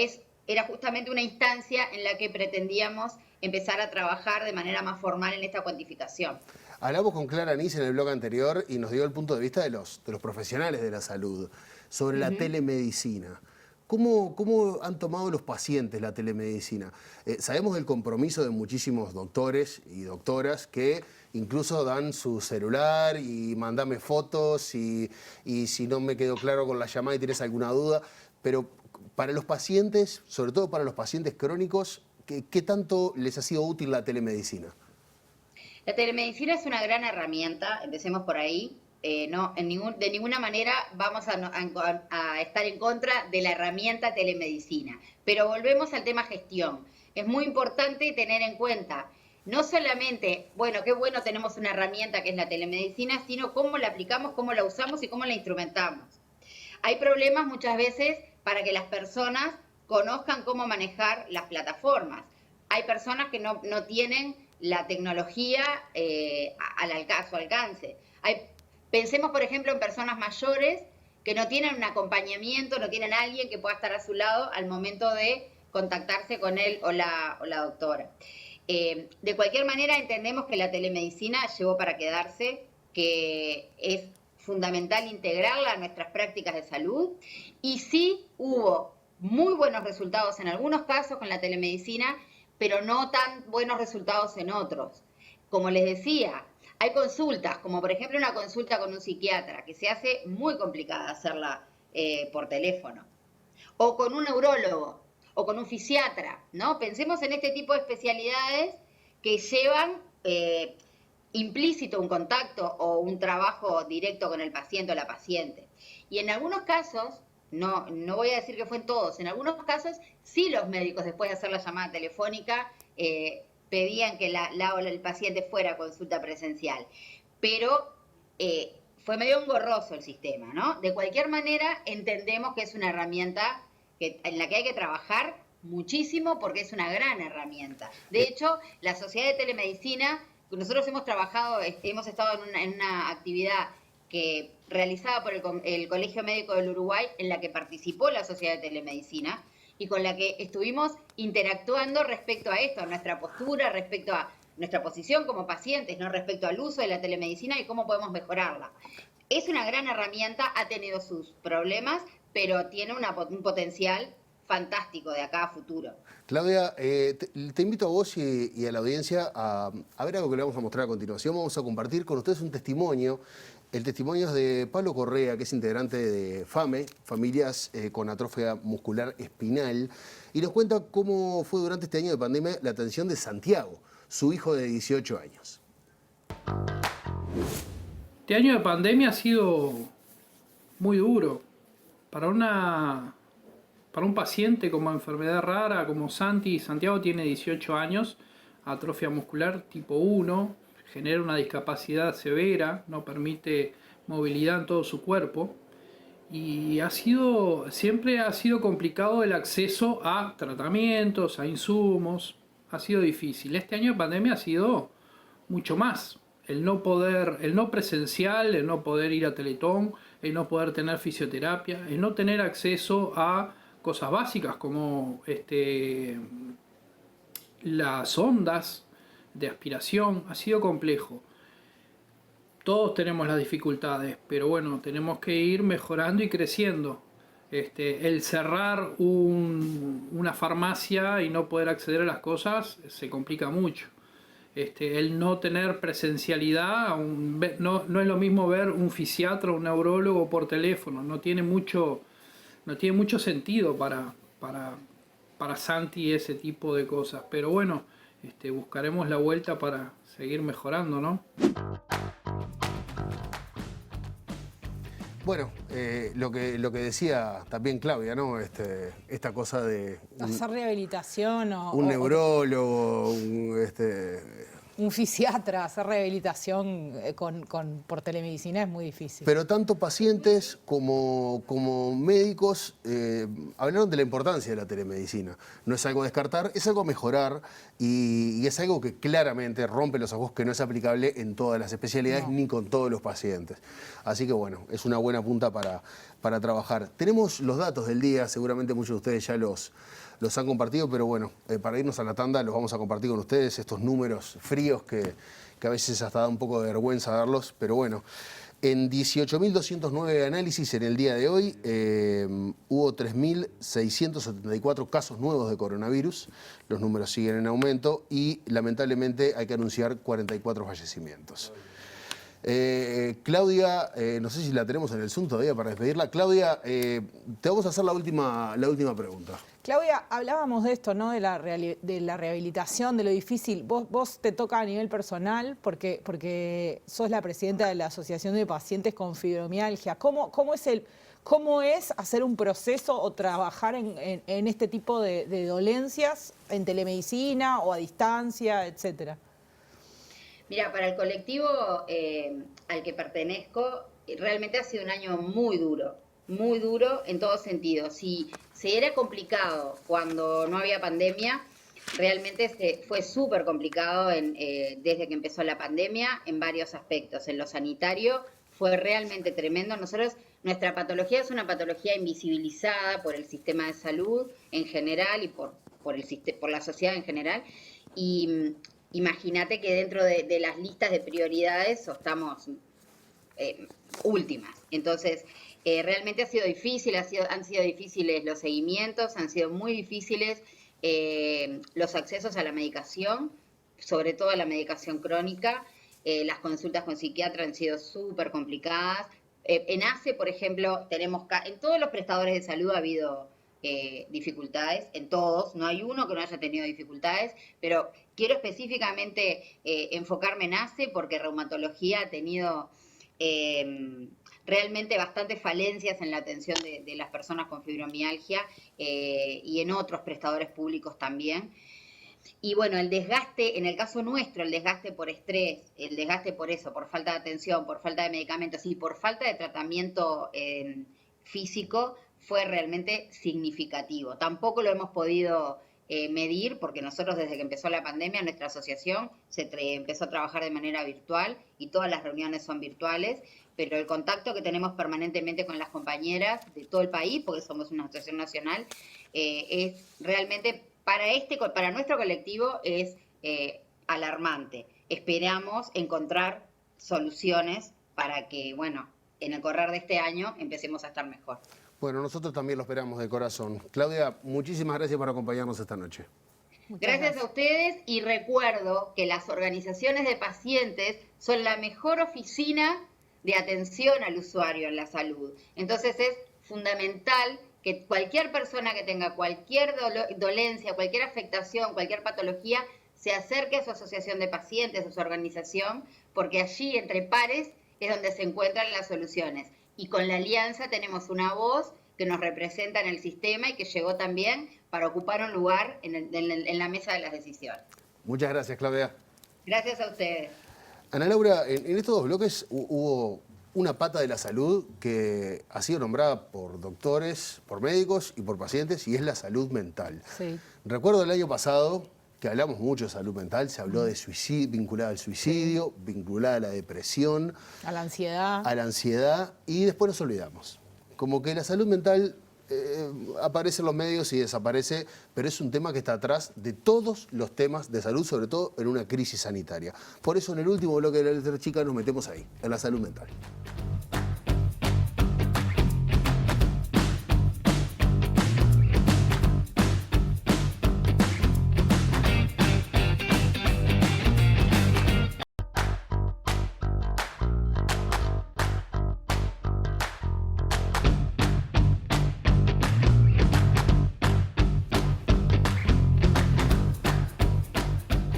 Speaker 15: era justamente una instancia en la que pretendíamos empezar a trabajar de manera más formal en esta cuantificación.
Speaker 1: Hablamos con Clara Anís en el blog anterior y nos dio el punto de vista de los profesionales de la salud sobre la telemedicina. ¿Cómo han tomado los pacientes la telemedicina? Sabemos del compromiso de muchísimos doctores y doctoras que incluso dan su celular y mandame fotos y si no me quedó claro con la llamada y tienes alguna duda. Pero para los pacientes, sobre todo para los pacientes crónicos, ¿qué tanto les ha sido útil la telemedicina?
Speaker 15: La telemedicina es una gran herramienta, empecemos por ahí. De ninguna manera vamos a estar en contra de la herramienta telemedicina, pero volvemos al tema gestión. Es muy importante tener en cuenta no solamente, qué bueno tenemos una herramienta que es la telemedicina, sino cómo la aplicamos, cómo la usamos y cómo la instrumentamos. Hay problemas muchas veces para que las personas conozcan cómo manejar las plataformas. Hay personas que no tienen la tecnología a su alcance. Pensemos, por ejemplo, en personas mayores que no tienen un acompañamiento, no tienen a alguien que pueda estar a su lado al momento de contactarse con él o la doctora. De cualquier manera, entendemos que la telemedicina llegó para quedarse, que es fundamental integrarla a nuestras prácticas de salud, y sí hubo muy buenos resultados en algunos casos con la telemedicina, pero no tan buenos resultados en otros. Como les decía, hay consultas, como por ejemplo una consulta con un psiquiatra, que se hace muy complicada hacerla por teléfono, o con un neurólogo, o con un fisiatra, ¿no? Pensemos en este tipo de especialidades que llevan implícito un contacto o un trabajo directo con el paciente o la paciente. Y en algunos casos, no voy a decir que fue en todos, en algunos casos sí los médicos, después de hacer la llamada telefónica, pedían que el paciente fuera a consulta presencial. Pero fue medio engorroso el sistema, ¿no? De cualquier manera, entendemos que es una herramienta en la que hay que trabajar muchísimo porque es una gran herramienta. De hecho, la Sociedad de Telemedicina, nosotros hemos estado en una actividad que realizada por el Colegio Médico del Uruguay, en la que participó la Sociedad de Telemedicina y con la que estuvimos interactuando respecto a esto, a nuestra postura, respecto a nuestra posición como pacientes, ¿no? Respecto al uso de la telemedicina y cómo podemos mejorarla. Es una gran herramienta, ha tenido sus problemas, pero tiene un potencial fantástico de acá a futuro.
Speaker 1: Claudia, te invito a vos y a la audiencia a ver algo que le vamos a mostrar a continuación. Vamos a compartir con ustedes un testimonio. El testimonio es de Pablo Correa, que es integrante de FAME, Familias con Atrofia Muscular Espinal, y nos cuenta cómo fue durante este año de pandemia la atención de Santiago, su hijo de 18 años.
Speaker 16: Este año de pandemia ha sido muy duro. Para un paciente con enfermedad rara como Santiago tiene 18 años, atrofia muscular tipo 1, genera una discapacidad severa, no permite movilidad en todo su cuerpo y siempre ha sido complicado el acceso a tratamientos, a insumos, ha sido difícil. Este año de pandemia ha sido mucho más. El no presencial, el no poder ir a Teletón, el no poder tener fisioterapia, el no tener acceso a cosas básicas como las ondas de aspiración, ha sido complejo. Todos tenemos las dificultades, pero bueno, tenemos que ir mejorando y creciendo. El cerrar una farmacia y no poder acceder a las cosas se complica mucho. El no tener presencialidad, no es lo mismo ver un fisiatra o un neurólogo por teléfono, no tiene mucho sentido para Santi ese tipo de cosas, pero bueno, buscaremos la vuelta para seguir mejorando, ¿no?
Speaker 1: Bueno, lo que decía también Claudia, ¿no? Esta cosa de
Speaker 12: hacer rehabilitación
Speaker 1: un neurólogo,
Speaker 12: un fisiatra, hacer rehabilitación por telemedicina es muy difícil.
Speaker 1: Pero tanto pacientes como médicos hablaron de la importancia de la telemedicina. No es algo a descartar, es algo a mejorar y es algo que claramente rompe los ojos, que no es aplicable en todas las especialidades ni con todos los pacientes. Así que bueno, es una buena punta para trabajar. Tenemos los datos del día, seguramente muchos de ustedes ya los han compartido, pero bueno, para irnos a la tanda los vamos a compartir con ustedes, estos números fríos que a veces hasta da un poco de vergüenza darlos, pero bueno. En 18.209 análisis en el día de hoy hubo 3.674 casos nuevos de coronavirus, los números siguen en aumento y lamentablemente hay que anunciar 44 fallecimientos. Claudia, no sé si la tenemos en el Zoom todavía para despedirla. Claudia, te vamos a hacer la última pregunta.
Speaker 12: Claudia, hablábamos de esto, ¿no? De la rehabilitación, de lo difícil. Vos te toca a nivel personal porque sos la presidenta de la Asociación de Pacientes con Fibromialgia. ¿Cómo es hacer un proceso o trabajar en este tipo de dolencias en telemedicina o a distancia, etcétera?
Speaker 15: Mira, para el colectivo al que pertenezco, realmente ha sido un año muy duro en todos sentidos. Si se era complicado cuando no había pandemia, realmente fue súper complicado desde que empezó la pandemia en varios aspectos. En lo sanitario fue realmente tremendo. Nuestra patología es una patología invisibilizada por el sistema de salud en general y por la sociedad en general. Y imagínate que dentro de las listas de prioridades estamos últimas. Entonces, realmente ha sido difícil, han sido difíciles los seguimientos, han sido muy difíciles los accesos a la medicación, sobre todo a la medicación crónica. Las consultas con psiquiatra han sido súper complicadas. En ACE, por ejemplo, en todos los prestadores de salud ha habido dificultades, en todos, no hay uno que no haya tenido dificultades, pero quiero específicamente enfocarme en ACE porque reumatología ha tenido realmente bastantes falencias en la atención de las personas con fibromialgia y en otros prestadores públicos también. Y bueno, el desgaste, en el caso nuestro, el desgaste por estrés, el desgaste por eso, por falta de atención, por falta de medicamentos y por falta de tratamiento físico, fue realmente significativo. Tampoco lo hemos podido medir, porque nosotros desde que empezó la pandemia, nuestra asociación empezó a trabajar de manera virtual y todas las reuniones son virtuales, pero el contacto que tenemos permanentemente con las compañeras de todo el país, porque somos una asociación nacional, es realmente para nuestro colectivo es alarmante. Esperamos encontrar soluciones para que, bueno, en el correr de este año empecemos a estar mejor.
Speaker 1: Bueno, nosotros también lo esperamos de corazón. Claudia, muchísimas gracias por acompañarnos esta noche.
Speaker 15: Gracias a ustedes y recuerdo que las organizaciones de pacientes son la mejor oficina de atención al usuario en la salud. Entonces es fundamental que cualquier persona que tenga cualquier dolencia, cualquier afectación, cualquier patología, se acerque a su asociación de pacientes, a su organización, porque allí, entre pares, es donde se encuentran las soluciones. Y con la alianza tenemos una voz que nos representa en el sistema y que llegó también para ocupar un lugar en la mesa de las decisiones.
Speaker 1: Muchas gracias, Claudia.
Speaker 15: Gracias a ustedes.
Speaker 1: Ana Laura, en estos dos bloques hubo una pata de la salud que ha sido nombrada por doctores, por médicos y por pacientes, y es la salud mental.
Speaker 12: Sí.
Speaker 1: Recuerdo el año pasado que hablamos mucho de salud mental, se habló de suicidio, vinculada al suicidio, vinculada a la depresión,
Speaker 12: A la ansiedad.
Speaker 1: a la ansiedad, y después nos olvidamos. Como que la salud mental aparece en los medios y desaparece, pero es un tema que está atrás de todos los temas de salud, sobre todo en una crisis sanitaria. Por eso en el último bloque de la letra chica nos metemos ahí, en la salud mental.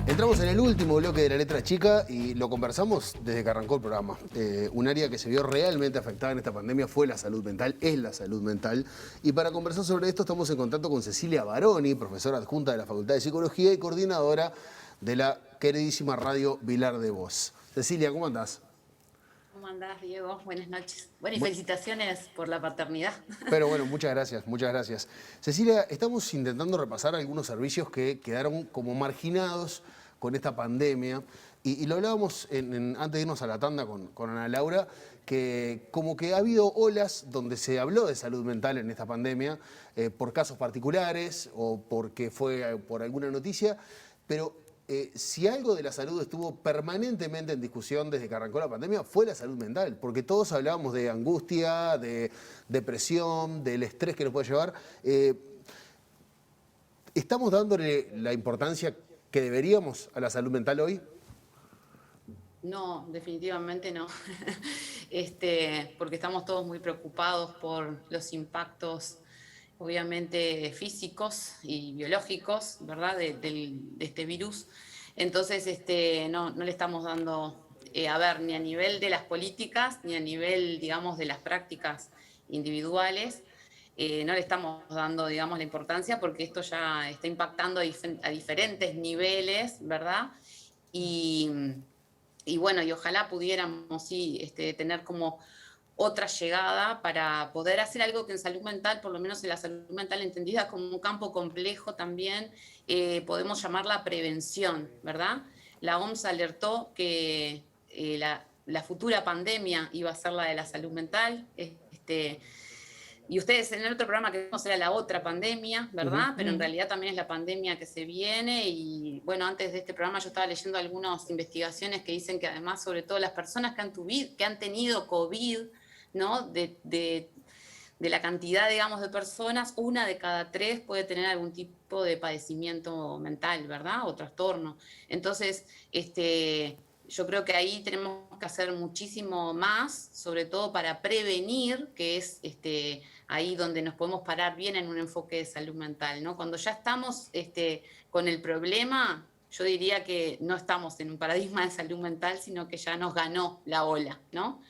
Speaker 1: Entramos en el último bloque de la letra chica y lo conversamos desde que arrancó el programa. Un área que se vio realmente afectada en esta pandemia fue la salud mental, es la salud mental. Y para conversar sobre esto estamos en contacto con Cecilia Baroni, profesora adjunta de la Facultad de Psicología y coordinadora de la queridísima Radio Vilar de Voz. Cecilia, ¿cómo andás?
Speaker 17: ¿Cómo andás, Diego? Buenas noches. Bueno, y felicitaciones por la paternidad.
Speaker 1: Pero bueno, muchas gracias, muchas gracias. Cecilia, estamos intentando repasar algunos servicios que quedaron como marginados con esta pandemia. Y lo hablábamos antes de irnos a la tanda con Ana Laura, que como que ha habido olas donde se habló de salud mental en esta pandemia, por casos particulares o porque fue por alguna noticia, pero si algo de la salud estuvo permanentemente en discusión desde que arrancó la pandemia, fue la salud mental, porque todos hablábamos de angustia, de depresión, del estrés que nos puede llevar. ¿Estamos dándole la importancia que deberíamos a la salud mental hoy?
Speaker 17: No, definitivamente no. Porque estamos todos muy preocupados por los impactos, obviamente, físicos y biológicos, ¿verdad?, de este virus. Entonces, no le estamos dando, ni a nivel de las políticas, ni a nivel, digamos, de las prácticas individuales, no le estamos dando, digamos, la importancia porque esto ya está impactando a diferentes niveles, ¿verdad? Y bueno, y ojalá pudiéramos, sí, tener como otra llegada para poder hacer algo que en salud mental, por lo menos en la salud mental entendida como un campo complejo también, podemos llamar la prevención, ¿verdad? La OMS alertó que la futura pandemia iba a ser la de la salud mental, y ustedes en el otro programa que vimos era la otra pandemia, ¿verdad? Pero en realidad también es la pandemia que se viene y bueno, antes de este programa yo estaba leyendo algunas investigaciones que dicen que además, sobre todo las personas que han tenido COVID, ¿no? De la cantidad, digamos, de personas, 1 de cada 3 puede tener algún tipo de padecimiento mental, ¿verdad? O trastorno. Entonces, yo creo que ahí tenemos que hacer muchísimo más, sobre todo para prevenir, que es ahí donde nos podemos parar bien en un enfoque de salud mental, ¿no? Cuando ya estamos con el problema, yo diría que no estamos en un paradigma de salud mental, sino que ya nos ganó la ola, ¿no?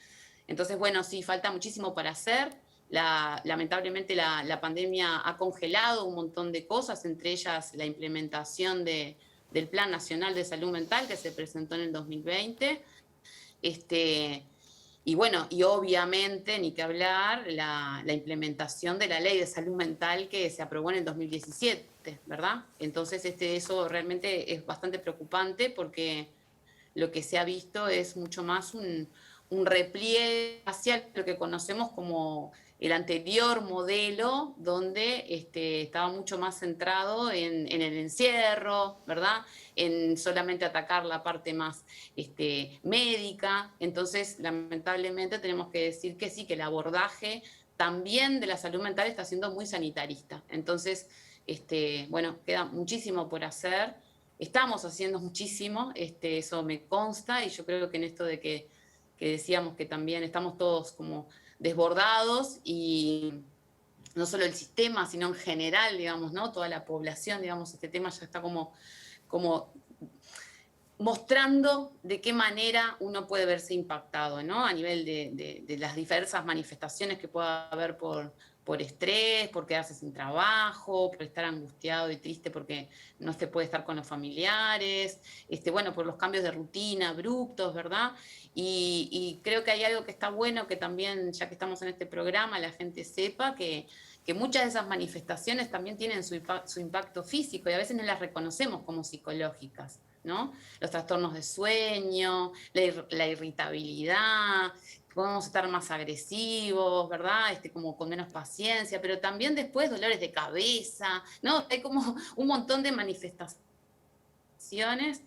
Speaker 17: Entonces, bueno, sí, falta muchísimo para hacer. Lamentablemente la pandemia ha congelado un montón de cosas, entre ellas la implementación del Plan Nacional de Salud Mental que se presentó en el 2020. Y bueno, y obviamente, ni que hablar, la implementación de la Ley de Salud Mental que se aprobó en el 2017, ¿verdad? Entonces, eso realmente es bastante preocupante porque lo que se ha visto es mucho más un repliegue hacia lo que conocemos como el anterior modelo, donde estaba mucho más centrado en el encierro, ¿verdad? En solamente atacar la parte más médica. Entonces, lamentablemente, tenemos que decir que sí, que el abordaje también de la salud mental está siendo muy sanitarista. Entonces, bueno, queda muchísimo por hacer. Estamos haciendo muchísimo, eso me consta, y yo creo que en esto de que decíamos que también estamos todos como desbordados, y no solo el sistema, sino en general, digamos, ¿no? Toda la población, digamos, este tema ya está como mostrando de qué manera uno puede verse impactado, ¿no? A nivel de las diversas manifestaciones que pueda haber por estrés, por quedarse sin trabajo, por estar angustiado y triste porque no se puede estar con los familiares, bueno, por los cambios de rutina abruptos, ¿verdad? Y creo que hay algo que está bueno que también, ya que estamos en este programa, la gente sepa que muchas de esas manifestaciones también tienen su impacto físico, y a veces no las reconocemos como psicológicas, ¿no? Los trastornos de sueño, la irritabilidad, podemos estar más agresivos, ¿verdad? Como con menos paciencia, pero también después dolores de cabeza, ¿no? Hay como un montón de manifestaciones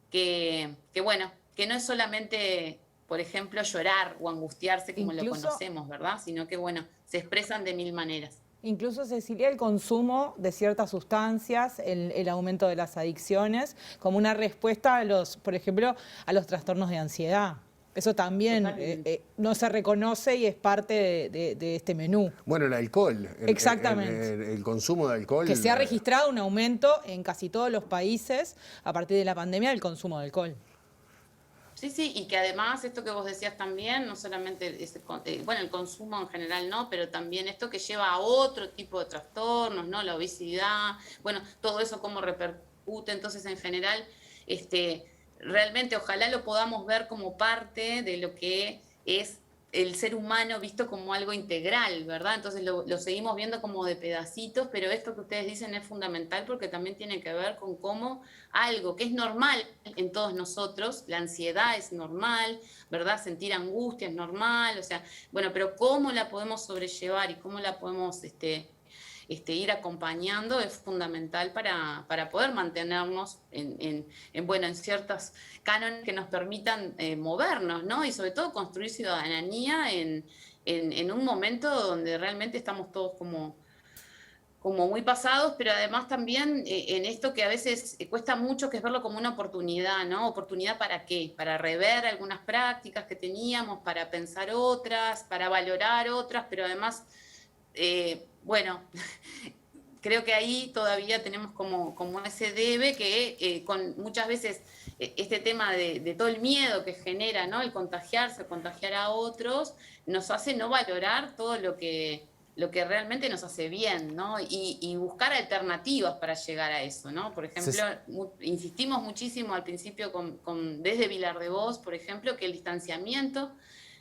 Speaker 17: que bueno, que no es solamente, por ejemplo, llorar o angustiarse como lo conocemos, ¿verdad? Sino que, bueno, se expresan de mil maneras.
Speaker 12: Incluso, Cecilia, el consumo de ciertas sustancias, el aumento de las adicciones, como una respuesta a por ejemplo, a los trastornos de ansiedad. Eso también no se reconoce y es parte de este menú.
Speaker 1: Bueno, el alcohol.
Speaker 12: Exactamente.
Speaker 1: El consumo de alcohol.
Speaker 12: Que se ha registrado un aumento en casi todos los países a partir de la pandemia del consumo de alcohol.
Speaker 17: Sí, y que además esto que vos decías también, no solamente, bueno, el consumo en general no, pero también esto que lleva a otro tipo de trastornos, ¿no? La obesidad, bueno, todo eso cómo repercute. Entonces, en general, realmente ojalá lo podamos ver como parte de lo que es el ser humano visto como algo integral, ¿verdad? Entonces lo seguimos viendo como de pedacitos, pero esto que ustedes dicen es fundamental porque también tiene que ver con cómo algo que es normal en todos nosotros, la ansiedad es normal, ¿verdad? Sentir angustia es normal, o sea, bueno, pero cómo la podemos sobrellevar y cómo la podemos ir acompañando es fundamental para poder mantenernos en ciertos cánones que nos permitan movernos, ¿no? Y sobre todo construir ciudadanía en un momento donde realmente estamos todos como muy pasados, pero además también en esto que a veces cuesta mucho, que es verlo como una oportunidad, ¿no? ¿Oportunidad para qué? Para rever algunas prácticas que teníamos, para pensar otras, para valorar otras, pero además... bueno, creo que ahí todavía tenemos como ese debe que con muchas veces este tema de todo el miedo que genera, ¿no? El contagiarse, contagiar a otros, nos hace no valorar todo lo que realmente nos hace bien, ¿no? Y buscar alternativas para llegar a eso, ¿no? Por ejemplo, insistimos muchísimo al principio desde Vilar de Vos, por ejemplo, que el distanciamiento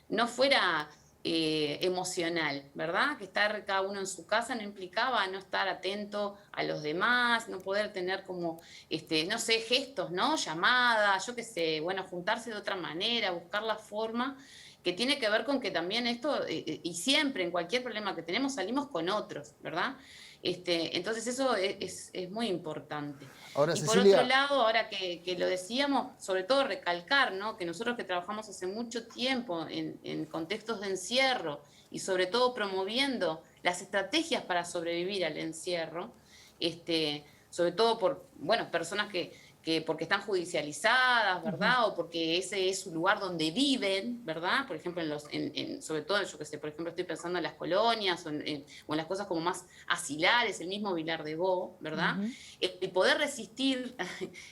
Speaker 17: no fuera... emocional, ¿verdad? Que estar cada uno en su casa no implicaba no estar atento a los demás, no poder tener como, no sé, gestos, ¿no? Llamadas, yo qué sé, bueno, juntarse de otra manera, buscar la forma, que tiene que ver con que también esto, y siempre en cualquier problema que tenemos salimos con otros, ¿verdad? Entonces eso es muy importante.
Speaker 1: Ahora,
Speaker 17: y
Speaker 1: Cecilia...
Speaker 17: por otro lado, ahora que lo decíamos, sobre todo recalcar, ¿no? Que nosotros que trabajamos hace mucho tiempo en contextos de encierro y sobre todo promoviendo las estrategias para sobrevivir al encierro, sobre todo por personas que porque están judicializadas, ¿verdad? O porque ese es su lugar donde viven, ¿verdad? Por ejemplo, sobre todo, yo qué sé, por ejemplo, estoy pensando en las colonias o en las cosas como más asilares, el mismo Vilar de Vos, ¿verdad? El poder resistir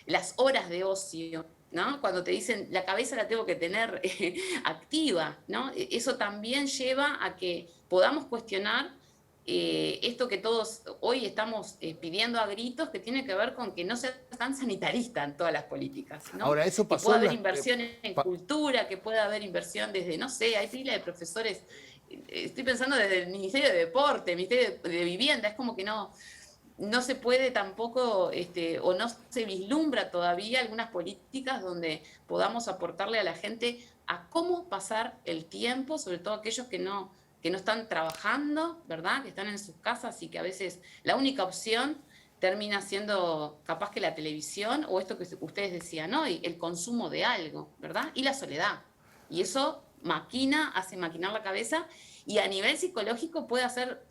Speaker 17: las horas de ocio, ¿no? Cuando te dicen, la cabeza la tengo que tener activa, ¿no? Eso también lleva a que podamos cuestionar esto que todos hoy estamos pidiendo a gritos, que tiene que ver con que no sea tan sanitarista en todas las políticas, ¿no?
Speaker 1: Ahora, eso pasó.
Speaker 17: Que pueda haber inversión en cultura, que pueda haber inversión desde, no sé, hay pila de profesores, estoy pensando desde el Ministerio de Deporte, el Ministerio de Vivienda, es como que no se puede tampoco, o no se vislumbra todavía algunas políticas donde podamos aportarle a la gente a cómo pasar el tiempo, sobre todo aquellos que no están trabajando, ¿verdad? Que están en sus casas y que a veces la única opción termina siendo capaz que la televisión o esto que ustedes decían, ¿no? Y el consumo de algo, ¿verdad? Y la soledad. Y eso hace maquinar la cabeza y a nivel psicológico puede hacer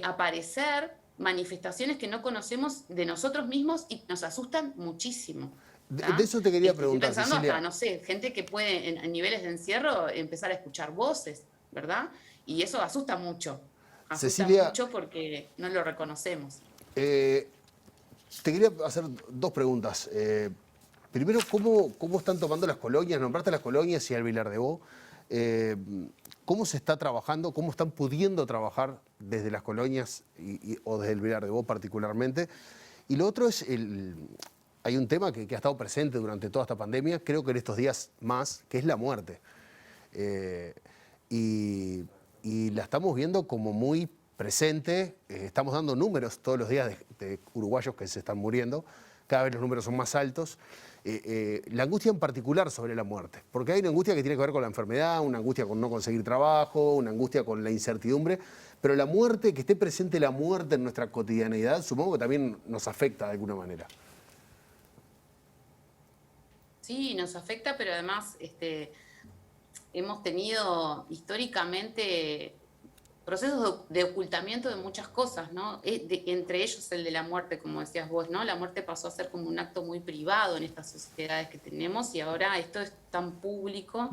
Speaker 17: aparecer manifestaciones que no conocemos de nosotros mismos y nos asustan muchísimo.
Speaker 1: De eso te quería preguntar,
Speaker 17: Estoy pensando
Speaker 1: Cecilia.
Speaker 17: hasta, no sé, gente que puede en niveles de encierro empezar a escuchar voces, ¿verdad? Y eso asusta mucho. Asusta
Speaker 1: Cecilia,
Speaker 17: mucho porque no lo reconocemos.
Speaker 1: Te quería hacer dos preguntas. Primero, ¿cómo están tomando las colonias? Nombraste las colonias y al Vilar de Bo. ¿Cómo se está trabajando? ¿Cómo están pudiendo trabajar desde las colonias o desde el Vilar de Bo particularmente? Y lo otro es, hay un tema que ha estado presente durante toda esta pandemia, creo que en estos días más, que es la muerte. Y la estamos viendo como muy presente. Estamos dando números todos los días de uruguayos que se están muriendo. Cada vez los números son más altos. La angustia en particular sobre la muerte. Porque hay una angustia que tiene que ver con la enfermedad, una angustia con no conseguir trabajo, una angustia con la incertidumbre. Pero la muerte, que esté presente la muerte en nuestra cotidianeidad, supongo que también nos afecta de alguna manera.
Speaker 17: Sí, nos afecta, pero además hemos tenido históricamente procesos de ocultamiento de muchas cosas, ¿no? Entre ellos el de la muerte, como decías vos, ¿no? La muerte pasó a ser como un acto muy privado en estas sociedades que tenemos y ahora esto es tan público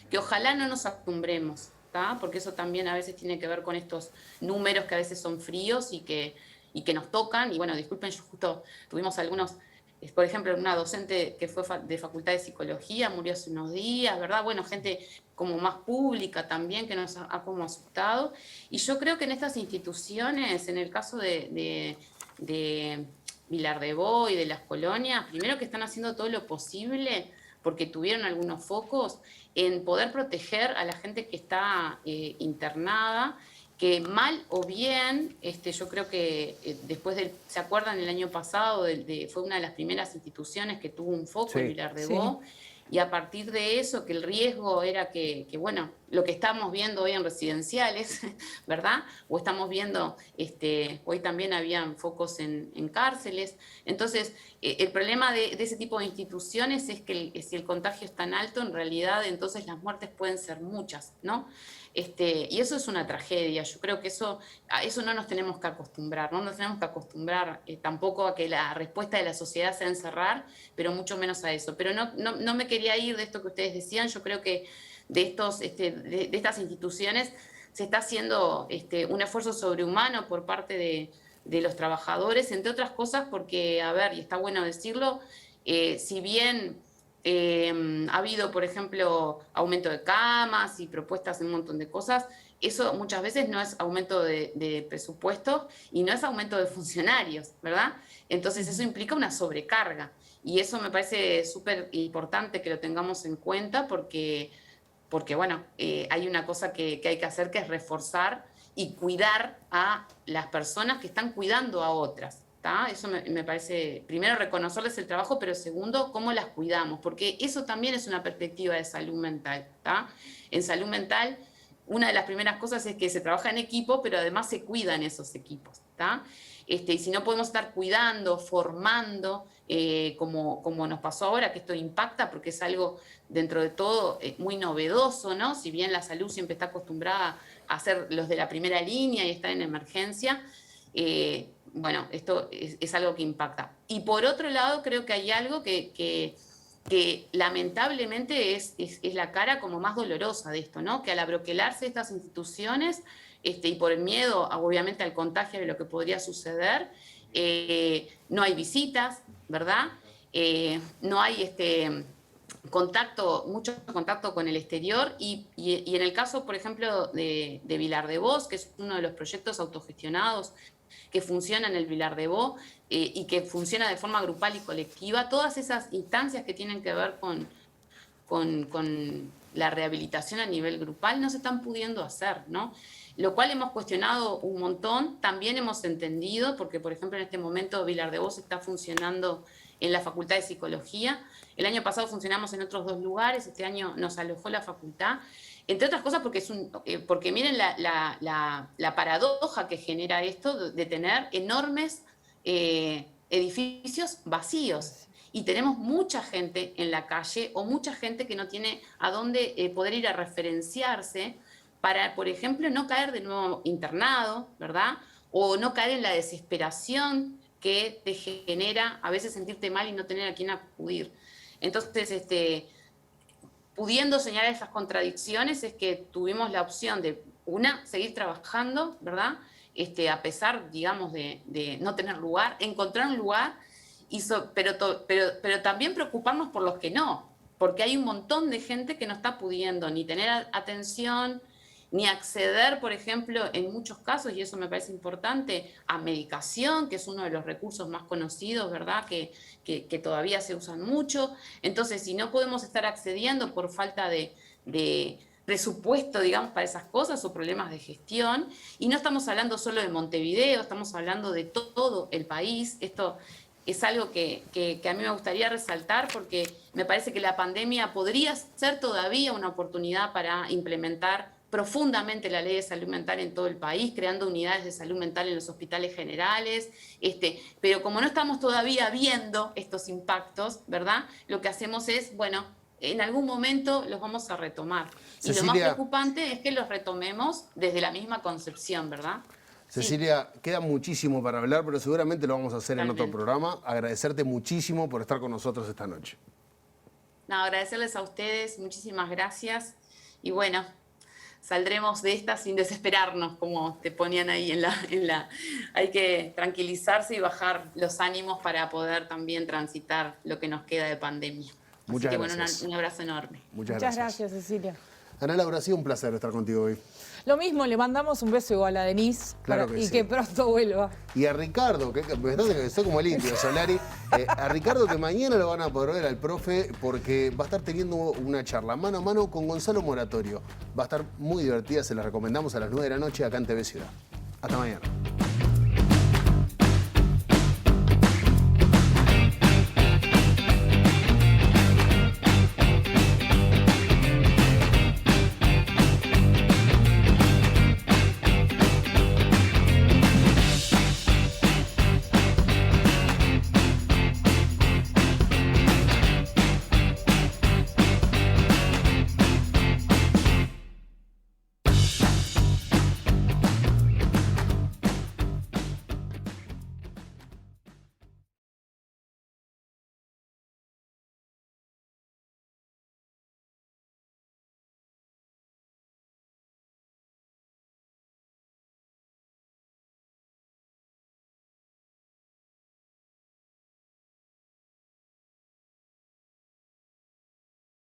Speaker 17: que ojalá no nos acostumbremos, ¿tá? Porque eso también a veces tiene que ver con estos números que a veces son fríos y que nos tocan. Y bueno, disculpen, yo justo tuvimos algunos... Por ejemplo, una docente que fue de Facultad de Psicología murió hace unos días, ¿verdad? Bueno, gente como más pública también que nos ha como asustado. Y yo creo que en estas instituciones, en el caso de Vilar de Bo y de las colonias, primero que están haciendo todo lo posible, porque tuvieron algunos focos, en poder proteger a la gente que está internada, que mal o bien, yo creo que después ¿se acuerdan el año pasado? Fue una de las primeras instituciones que tuvo un foco en Vilar de Bo, y a partir de eso, que el riesgo era que bueno, lo que estamos viendo hoy en residenciales, ¿verdad? O estamos viendo, hoy también habían focos en cárceles. Entonces, el problema de ese tipo de instituciones es que si el contagio es tan alto, en realidad entonces las muertes pueden ser muchas, ¿no? Y eso es una tragedia. Yo creo que a eso no nos tenemos que acostumbrar, no nos tenemos que acostumbrar tampoco a que la respuesta de la sociedad sea encerrar, pero mucho menos a eso. Pero no me quería ir de esto que ustedes decían. Yo creo que de estas instituciones se está haciendo un esfuerzo sobrehumano por parte de los trabajadores, entre otras cosas porque, a ver, y está bueno decirlo, si bien... ha habido, por ejemplo, aumento de camas y propuestas de un montón de cosas. Eso muchas veces no es aumento de presupuesto y no es aumento de funcionarios, ¿verdad? Entonces eso implica una sobrecarga. Y eso me parece súper importante que lo tengamos en cuenta porque bueno, hay una cosa que hay que hacer, que es reforzar y cuidar a las personas que están cuidando a otras. ¿Tá? Eso me parece, primero, reconocerles el trabajo, pero segundo, cómo las cuidamos, porque eso también es una perspectiva de salud mental. ¿Tá? En salud mental, una de las primeras cosas es que se trabaja en equipo, pero además se cuidan esos equipos. ¿Tá? Y si no podemos estar cuidando, formando, como nos pasó ahora, que esto impacta, porque es algo, dentro de todo, muy novedoso, ¿no? Si bien la salud siempre está acostumbrada a ser los de la primera línea y estar en emergencia, bueno, esto es algo que impacta. Y por otro lado, creo que hay algo que lamentablemente es la cara como más dolorosa de esto, ¿no? Que al abroquelarse estas instituciones, y por el miedo, obviamente, al contagio de lo que podría suceder, no hay visitas, ¿verdad? No hay mucho contacto con el exterior y en el caso, por ejemplo, de Vilar de Vos, que es uno de los proyectos autogestionados que funciona en el Vilar de Vos y que funciona de forma grupal y colectiva, todas esas instancias que tienen que ver con la rehabilitación a nivel grupal no se están pudiendo hacer, ¿no? Lo cual hemos cuestionado un montón, también hemos entendido, porque por ejemplo en este momento Vilar de Vos está funcionando en la Facultad de Psicología, el año pasado funcionamos en otros 2 lugares, este año nos alojó la facultad, entre otras cosas porque miren la paradoja que genera esto de tener enormes edificios vacíos. Y tenemos mucha gente en la calle o mucha gente que no tiene a dónde poder ir a referenciarse para, por ejemplo, no caer de nuevo internado, ¿verdad? O no caer en la desesperación que te genera a veces sentirte mal y no tener a quién acudir. Entonces, pudiendo señalar esas contradicciones es que tuvimos la opción de, seguir trabajando, ¿verdad? A pesar, digamos, de no tener lugar, encontrar un lugar, pero también preocuparnos por los que no, porque hay un montón de gente que no está pudiendo ni tener atención, ni acceder, por ejemplo, en muchos casos, y eso me parece importante, a medicación, que es uno de los recursos más conocidos, ¿verdad?, que todavía se usan mucho. Entonces, si no podemos estar accediendo por falta de presupuesto, digamos, para esas cosas o problemas de gestión, y no estamos hablando solo de Montevideo, estamos hablando de todo el país. Esto es algo que a mí me gustaría resaltar porque me parece que la pandemia podría ser todavía una oportunidad para implementar profundamente la ley de salud mental en todo el país, creando unidades de salud mental en los hospitales generales, pero como no estamos todavía viendo estos impactos, ¿verdad?, lo que hacemos es, bueno, en algún momento los vamos a retomar.
Speaker 1: Cecilia,
Speaker 17: y lo más preocupante es que los retomemos desde la misma concepción, ¿verdad?
Speaker 1: Cecilia, queda muchísimo para hablar, pero seguramente lo vamos a hacer en otro programa. Agradecerte muchísimo por estar con nosotros esta noche.
Speaker 17: No, agradecerles a ustedes, muchísimas gracias. Y bueno, saldremos de esta sin desesperarnos, como te ponían ahí en la... Hay que tranquilizarse y bajar los ánimos para poder también transitar lo que nos queda de pandemia.
Speaker 1: Muchas
Speaker 17: Así que
Speaker 1: gracias.
Speaker 17: Bueno, un abrazo enorme.
Speaker 1: Muchas
Speaker 12: gracias, Cecilia.
Speaker 1: Ana Laura, ha sido un placer estar contigo hoy.
Speaker 12: Lo mismo, le mandamos un beso igual a Denise y que pronto vuelva.
Speaker 1: Y a Ricardo, que soy como el indio, Solari, a Ricardo que mañana lo van a poder ver al profe porque va a estar teniendo una charla mano a mano con Gonzalo Moratorio. Va a estar muy divertida, se la recomendamos a las 9 de la noche acá en TV Ciudad. Hasta mañana.